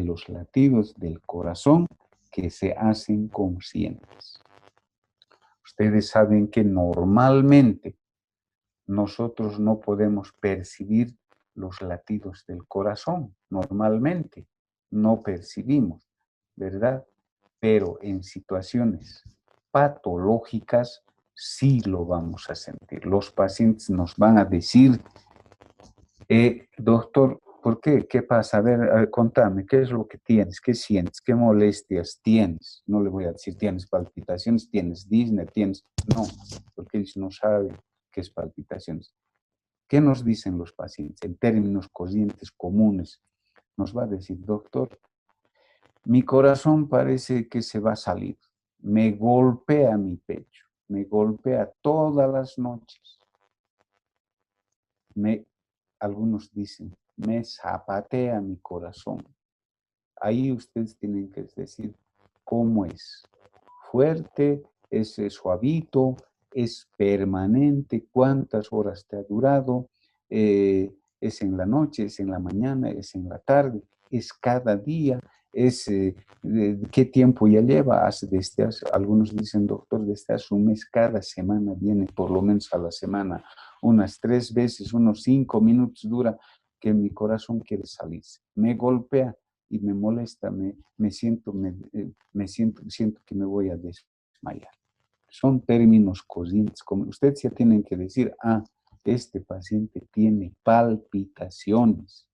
los latidos del corazón que se hacen conscientes. Ustedes saben que normalmente nosotros no podemos percibir los latidos del corazón. Normalmente no percibimos, ¿verdad? Pero en situaciones patológicas sí lo vamos a sentir. Los pacientes nos van a decir, doctor, ¿por qué? ¿Qué pasa? A ver, contame, ¿qué es lo que tienes? ¿Qué sientes? ¿Qué molestias tienes? No le voy a decir, tienes palpitaciones, tienes disnea, tienes... No, porque ellos no saben qué es palpitaciones. ¿Qué nos dicen los pacientes? En términos corrientes comunes, nos va a decir, doctor, mi corazón parece que se va a salir. Me golpea mi pecho, me golpea todas las noches. Algunos dicen, me zapatea mi corazón. Ahí ustedes tienen que decir cómo es. Fuerte, es suavito, es permanente, cuántas horas te ha durado, es en la noche, es en la mañana, es en la tarde, es cada día, es qué tiempo ya lleva, algunos dicen, doctor, desde hace un mes, cada semana viene, por lo menos a la semana, unas 3 veces, unos 5 minutos dura, que mi corazón quiere salirse, me golpea y me molesta, siento que me voy a desmayar. Son términos corrientes, como ustedes ya tienen que decir, este paciente tiene palpitaciones.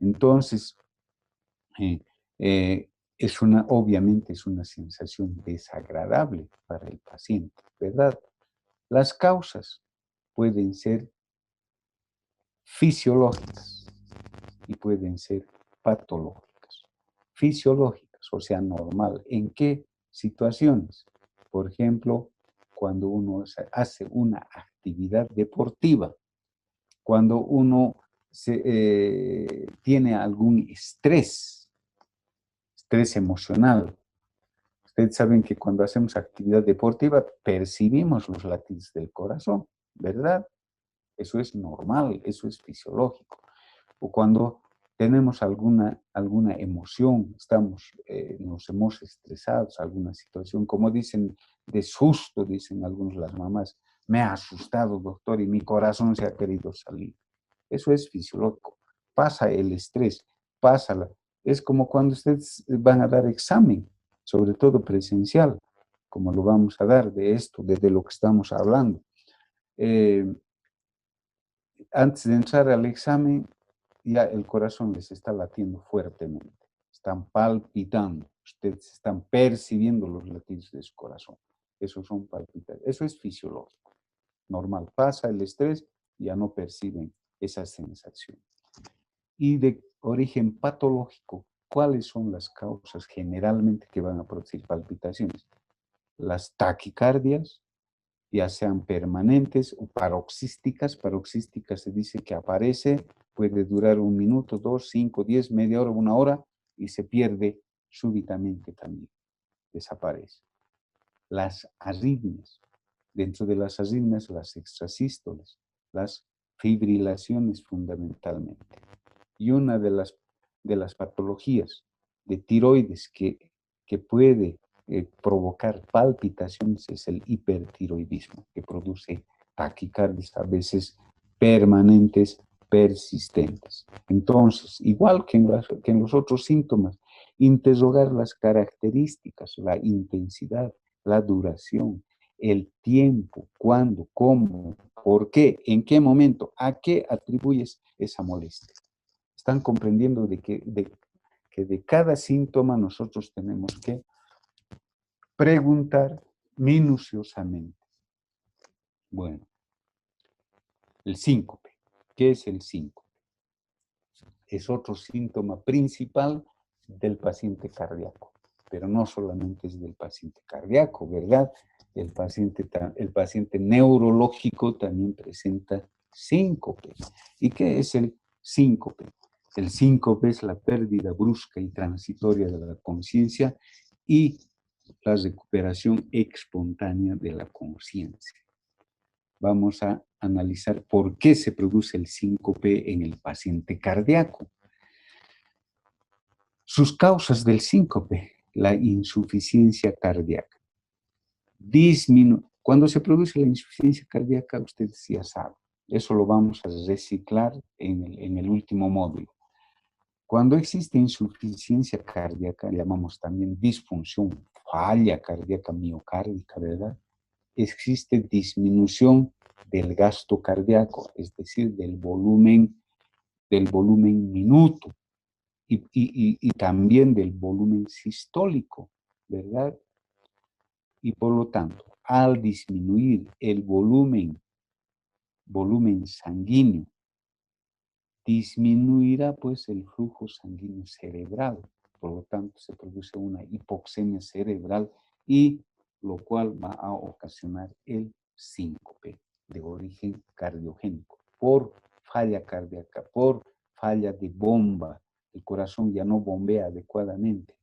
Entonces, eh, obviamente es una sensación desagradable para el paciente, ¿verdad? Las causas pueden ser fisiológicas y pueden ser patológicas. Fisiológicas, o sea, normal. ¿En qué situaciones? Por ejemplo, cuando uno hace una actividad deportiva, cuando uno tiene algún estrés emocional. Ustedes saben que cuando hacemos actividad deportiva percibimos los latidos del corazón, ¿verdad? Eso es normal, eso es fisiológico. O cuando tenemos alguna emoción, nos hemos estresado, alguna situación, como dicen, de susto, dicen algunos las mamás, me ha asustado, doctor, y mi corazón se ha querido salir. Eso es fisiológico. Pasa el estrés, es como cuando ustedes van a dar examen, sobre todo presencial, como lo vamos a dar de esto, de lo que estamos hablando. Antes de entrar al examen, ya el corazón les está latiendo fuertemente, están palpitando, ustedes están percibiendo los latidos de su corazón. Esos son palpitaciones, eso es fisiológico, normal. Pasa el estrés, ya no perciben esa sensación. Y de origen patológico, ¿cuáles son las causas generalmente que van a producir palpitaciones? Las taquicardias, ya sean permanentes o paroxísticas. Paroxísticas se dice que aparece, puede durar 1 minuto, 2, 5, 10, media hora, 1 hora y se pierde súbitamente también, desaparece. Las arritmias, dentro de las arritmias, las extrasístoles, las fibrilaciones fundamentalmente. Y una de las patologías de tiroides que puede provocar palpitaciones es el hipertiroidismo, que produce taquicardias a veces permanentes, persistentes. Entonces, igual que en los otros síntomas, interrogar las características, la intensidad, la duración, el tiempo, cuándo, cómo, por qué, en qué momento, a qué atribuyes esa molestia. Están comprendiendo que de cada síntoma nosotros tenemos que preguntar minuciosamente. Bueno, el síncope. ¿Qué es el síncope? Es otro síntoma principal del paciente cardíaco, pero no solamente es del paciente cardíaco, ¿verdad? El paciente neurológico también presenta síncope. ¿Y qué es el síncope? El síncope es la pérdida brusca y transitoria de la conciencia y la recuperación espontánea de la conciencia. Vamos a analizar por qué se produce el síncope en el paciente cardíaco. Sus causas del síncope, la insuficiencia cardíaca. Cuando se produce la insuficiencia cardíaca, ustedes ya saben, eso lo vamos a reciclar en el último módulo. Cuando existe insuficiencia cardíaca, llamamos también disfunción, falla cardíaca miocárdica, ¿verdad? Existe disminución del gasto cardíaco, es decir, del volumen minuto y también del volumen sistólico, ¿verdad? Y por lo tanto, al disminuir el volumen sanguíneo, disminuirá pues el flujo sanguíneo cerebral. Por lo tanto, se produce una hipoxemia cerebral y lo cual va a ocasionar el síncope de origen cardiogénico por falla cardíaca, por falla de bomba. El corazón ya no bombea adecuadamente,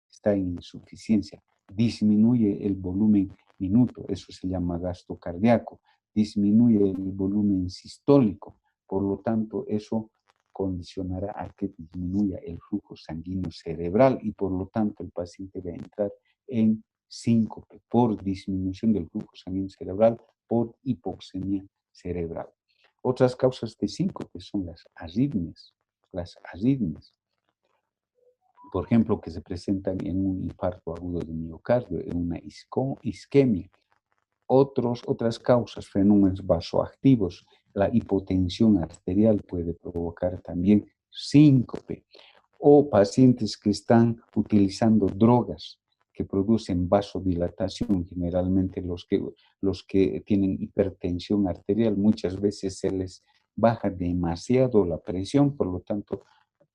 está en insuficiencia. Disminuye el volumen minuto, eso se llama gasto cardíaco. Disminuye el volumen sistólico. Por lo tanto, eso condicionará a que disminuya el flujo sanguíneo cerebral y por lo tanto el paciente va a entrar en síncope por disminución del flujo sanguíneo cerebral, por hipoxemia cerebral. Otras causas de síncope son las arritmias. Por ejemplo, que se presentan en un infarto agudo de miocardio, en una isquemia. Otras causas, fenómenos vasoactivos, la hipotensión arterial puede provocar también síncope. O pacientes que están utilizando drogas que producen vasodilatación, generalmente los que tienen hipertensión arterial, muchas veces se les baja demasiado la presión, por lo tanto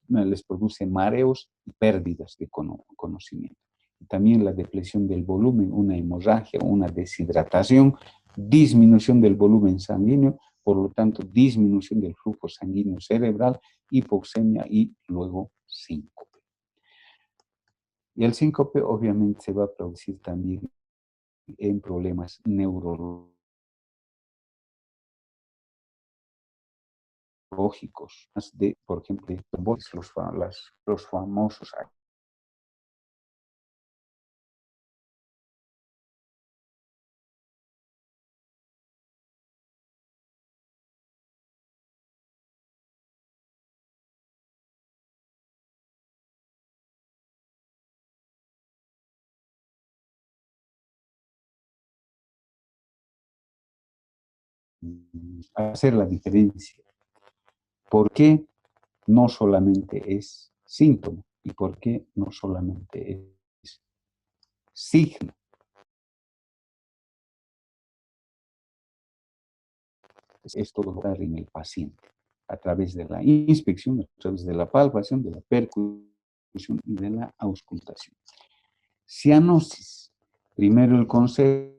les produce mareos y pérdidas de conocimiento. También la depresión del volumen, una hemorragia, una deshidratación, disminución del volumen sanguíneo, por lo tanto disminución del flujo sanguíneo cerebral, hipoxemia y luego síncope. Y el síncope obviamente se va a producir también en problemas neurológicos, por ejemplo, los famosos hacer la diferencia. ¿Por qué no solamente es síntoma y por qué no solamente es signo? Es todo lograr en el paciente a través de la inspección, a través de la palpación, de la percusión y de la auscultación. Cianosis. Primero el concepto,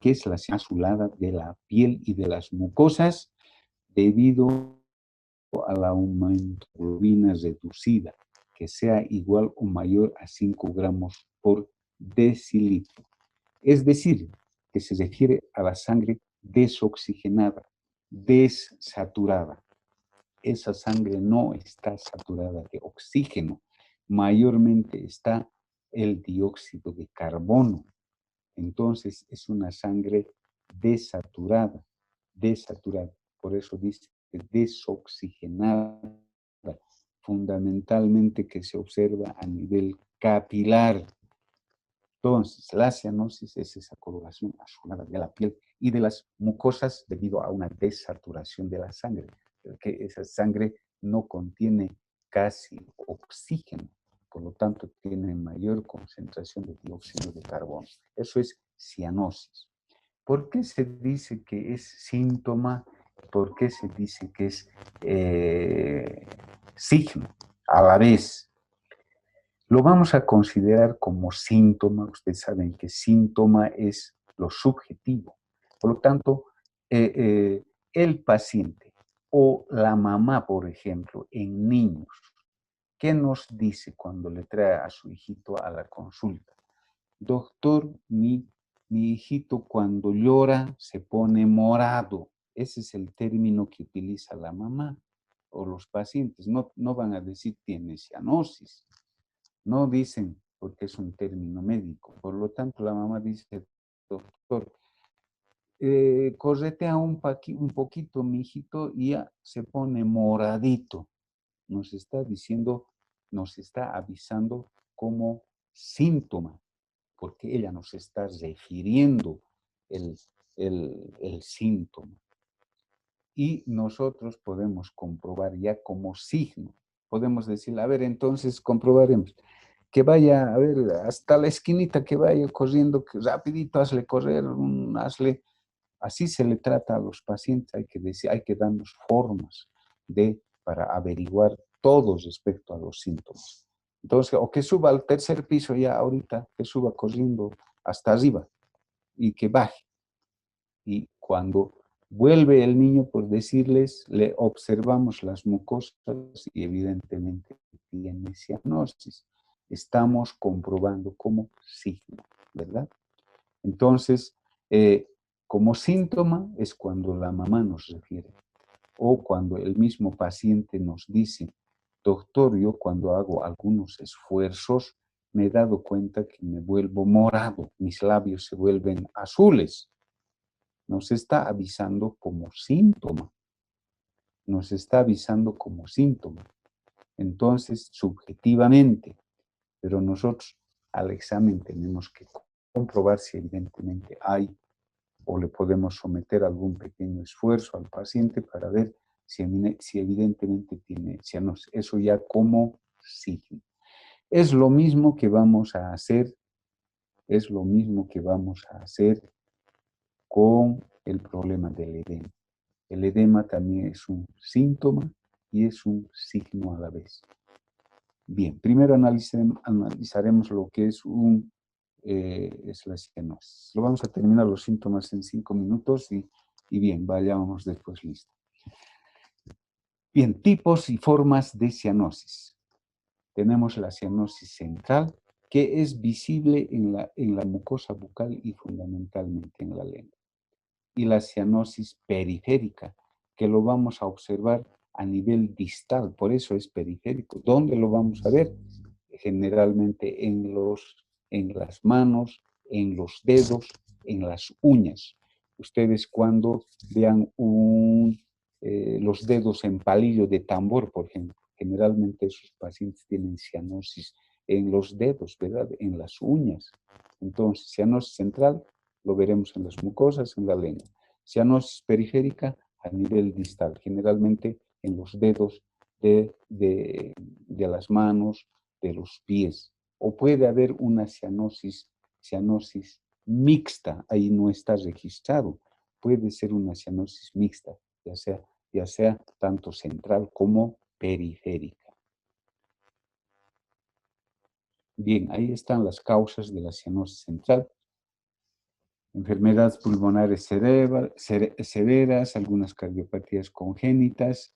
que es la azulada de la piel y de las mucosas debido al aumento de hemoglobina reducida, que sea igual o mayor a 5 gramos por decilitro. Es decir, que se refiere a la sangre desoxigenada, desaturada. Esa sangre no está saturada de oxígeno, mayormente está el dióxido de carbono. Entonces es una sangre desaturada, desaturada. Por eso dice desoxigenada, fundamentalmente que se observa a nivel capilar. Entonces, la cianosis es esa coloración azulada de la piel y de las mucosas debido a una desaturación de la sangre, que esa sangre no contiene casi oxígeno, por lo tanto tiene mayor concentración de dióxido de carbono. Eso es cianosis. ¿Por qué se dice que es síntoma? ¿Por qué se dice que es signo a la vez? Lo vamos a considerar como síntoma. Ustedes saben que síntoma es lo subjetivo. Por lo tanto, el paciente o la mamá, por ejemplo, en niños, ¿qué nos dice cuando le trae a su hijito a la consulta? Doctor, mi hijito cuando llora se pone morado. Ese es el término que utiliza la mamá o los pacientes. No van a decir tiene cianosis. No dicen porque es un término médico. Por lo tanto, la mamá dice, doctor, corretea un poquito, mi hijito, y ya se pone moradito. Nos está diciendo, nos está avisando como síntoma, porque ella nos está refiriendo el, el síntoma. Y nosotros podemos comprobar ya como signo. Podemos decir, a ver, entonces comprobaremos. Que vaya, a ver, hasta la esquinita, que vaya corriendo, que rapidito, hazle correr, hazle. Así se le trata a los pacientes, hay que decir, hay que darnos formas para averiguar todo respecto a los síntomas. Entonces, o que suba al tercer piso ya ahorita, que suba corriendo hasta arriba y que baje. Y cuando vuelve el niño, por decirles, le observamos las mucosas y evidentemente tiene cianosis. Estamos comprobando como signo, ¿verdad? Entonces, como síntoma es cuando la mamá nos refiere o cuando el mismo paciente nos dice, doctor, yo cuando hago algunos esfuerzos me he dado cuenta que me vuelvo morado, mis labios se vuelven azules. Nos está avisando como síntoma. Nos está avisando como síntoma. Entonces, subjetivamente, pero nosotros al examen tenemos que comprobar si evidentemente hay o le podemos someter algún pequeño esfuerzo al paciente para ver si evidentemente tiene cianosis. Eso ya como signo. Es lo mismo que vamos a hacer, es lo mismo que vamos a hacer con el problema del edema. El edema también es un síntoma y es un signo a la vez. Bien, primero analizaremos lo que es la cianosis. Lo vamos a terminar los síntomas en 5 minutos y bien, vayamos después listo. Bien, tipos y formas de cianosis. Tenemos la cianosis central, que es visible en la mucosa bucal y fundamentalmente en la lengua. Y la cianosis periférica, que lo vamos a observar a nivel distal, por eso es periférico. ¿Dónde lo vamos a ver? Generalmente en las manos, en los dedos, en las uñas. Ustedes cuando vean los dedos en palillo de tambor, por ejemplo, generalmente esos pacientes tienen cianosis en los dedos, ¿verdad? En las uñas. Entonces, cianosis central lo veremos en las mucosas, en la lengua. Cianosis periférica a nivel distal, generalmente en los dedos de las manos, de los pies. O puede haber una cianosis mixta, ahí no está registrado. Puede ser una cianosis mixta, ya sea tanto central como periférica. Bien, ahí están las causas de la cianosis central. Enfermedades pulmonares severas, algunas cardiopatías congénitas,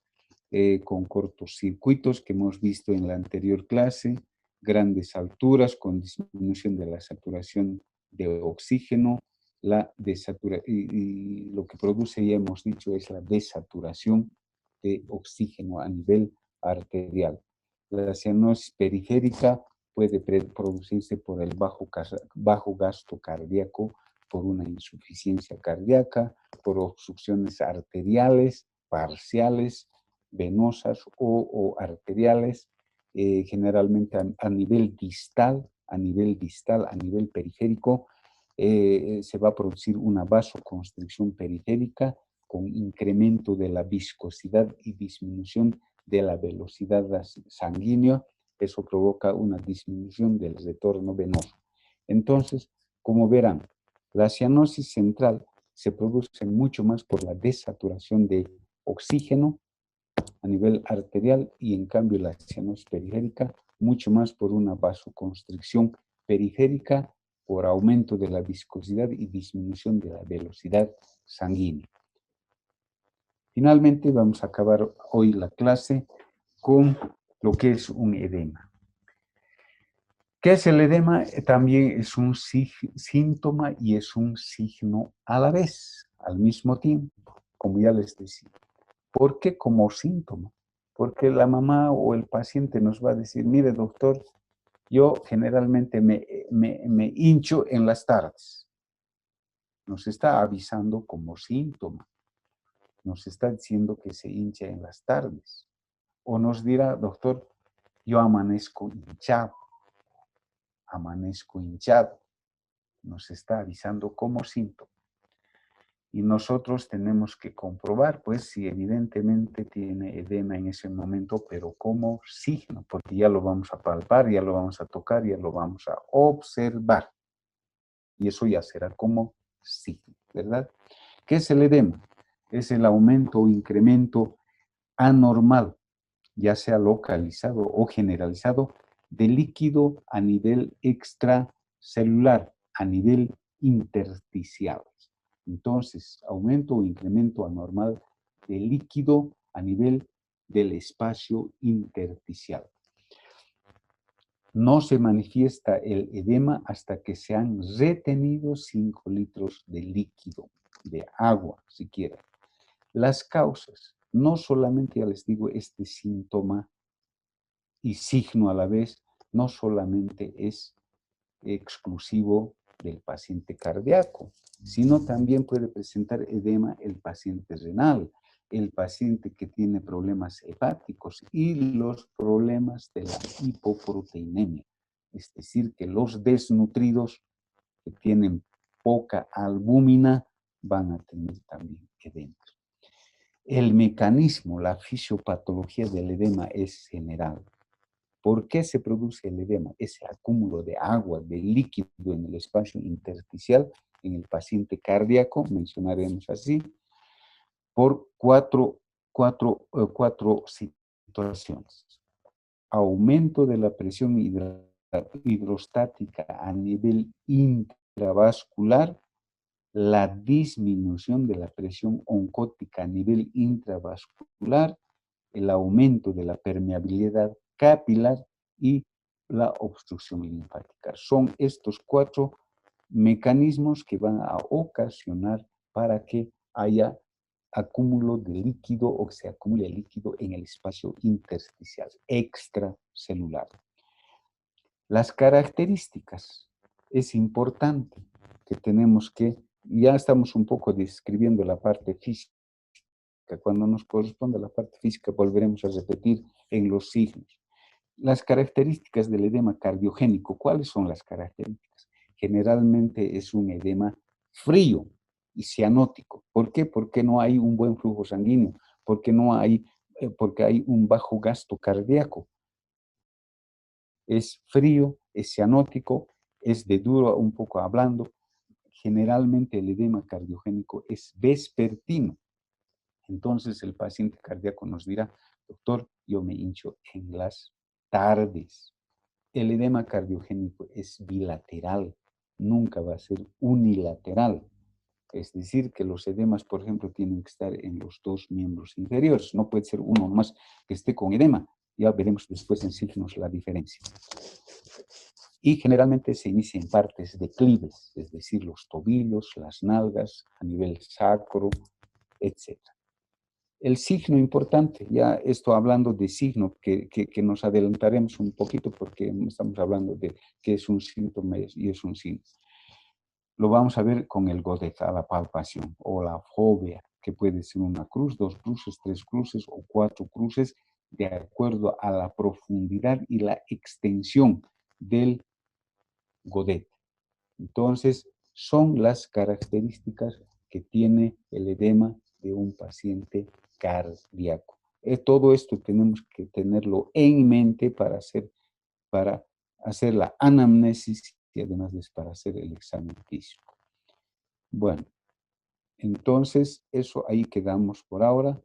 con cortocircuitos que hemos visto en la anterior clase, grandes alturas con disminución de la saturación de oxígeno, y lo que produce, ya hemos dicho, es la desaturación de oxígeno a nivel arterial. La cianosis periférica puede producirse por el bajo gasto cardíaco, por una insuficiencia cardíaca, por obstrucciones arteriales parciales, venosas o arteriales, generalmente a nivel distal, a nivel periférico, se va a producir una vasoconstricción periférica con incremento de la viscosidad y disminución de la velocidad sanguínea. Eso provoca una disminución del retorno venoso. Entonces, como verán, la cianosis central se produce mucho más por la desaturación de oxígeno a nivel arterial y en cambio la cianosis periférica mucho más por una vasoconstricción periférica por aumento de la viscosidad y disminución de la velocidad sanguínea. Finalmente vamos a acabar hoy la clase con lo que es un edema. ¿Qué es el edema? También es un síntoma y es un signo a la vez, al mismo tiempo, como ya les decía. ¿Por qué como síntoma? Porque la mamá o el paciente nos va a decir, mire doctor, yo generalmente me hincho en las tardes. Nos está avisando como síntoma. Nos está diciendo que se hincha en las tardes. O nos dirá, doctor, yo amanezco hinchado. Nos está avisando como síntoma. Y nosotros tenemos que comprobar, pues, si evidentemente tiene edema en ese momento, pero como signo, porque ya lo vamos a palpar, ya lo vamos a tocar, ya lo vamos a observar. Y eso ya será como signo, ¿verdad? ¿Qué es el edema? Es el aumento o incremento anormal, ya sea localizado o generalizado, de líquido a nivel extracelular, a nivel intersticial. Entonces, aumento o incremento anormal de líquido a nivel del espacio intersticial. No se manifiesta el edema hasta que se han retenido 5 litros de líquido, de agua, siquiera. Las causas, no solamente, ya les digo, este síntoma y signo a la vez, no solamente es exclusivo del paciente cardíaco, sino también puede presentar edema el paciente renal, el paciente que tiene problemas hepáticos y los problemas de la hipoproteinemia. Es decir, que los desnutridos que tienen poca albúmina van a tener también edema. El mecanismo, la fisiopatología del edema es general. ¿Por qué se produce el edema? Ese acúmulo de agua, de líquido en el espacio intersticial en el paciente cardíaco, mencionaremos así, por cuatro situaciones. Aumento de la presión hidrostática a nivel intravascular, la disminución de la presión oncótica a nivel intravascular, el aumento de la permeabilidad capilar y la obstrucción linfática. Son estos cuatro mecanismos que van a ocasionar para que haya acúmulo de líquido o que se acumule líquido en el espacio intersticial, extracelular. Las características, es importante que tenemos que, ya estamos un poco describiendo la parte física, cuando nos corresponde a la parte física volveremos a repetir en los signos. Las características del edema cardiogénico, ¿cuáles son las características? Generalmente es un edema frío y cianótico. ¿Por qué? Porque no hay un buen flujo sanguíneo, porque hay un bajo gasto cardíaco. Es frío, es cianótico, es de duro un poco hablando. Generalmente el edema cardiogénico es vespertino. Entonces el paciente cardíaco nos dirá, doctor, yo me hincho en las tardes. El edema cardiogénico es bilateral, nunca va a ser unilateral. Es decir, que los edemas, por ejemplo, tienen que estar en los dos miembros inferiores. No puede ser uno más que esté con edema. Ya veremos después en signos la diferencia. Y generalmente se inicia en partes declives, es decir, los tobillos, las nalgas, a nivel sacro, etc. El signo importante, ya esto hablando de signo, que nos adelantaremos un poquito porque estamos hablando de qué es un síntoma y es un signo. Lo vamos a ver con el Godet, a la palpación, o la fobia, que puede ser una cruz, dos cruces, tres cruces o cuatro cruces, de acuerdo a la profundidad y la extensión del Godet. Entonces, son las características que tiene el edema de un paciente cardíaco. Todo esto tenemos que tenerlo en mente para hacer la anamnesis y además para hacer el examen físico. Bueno, entonces eso ahí quedamos por ahora.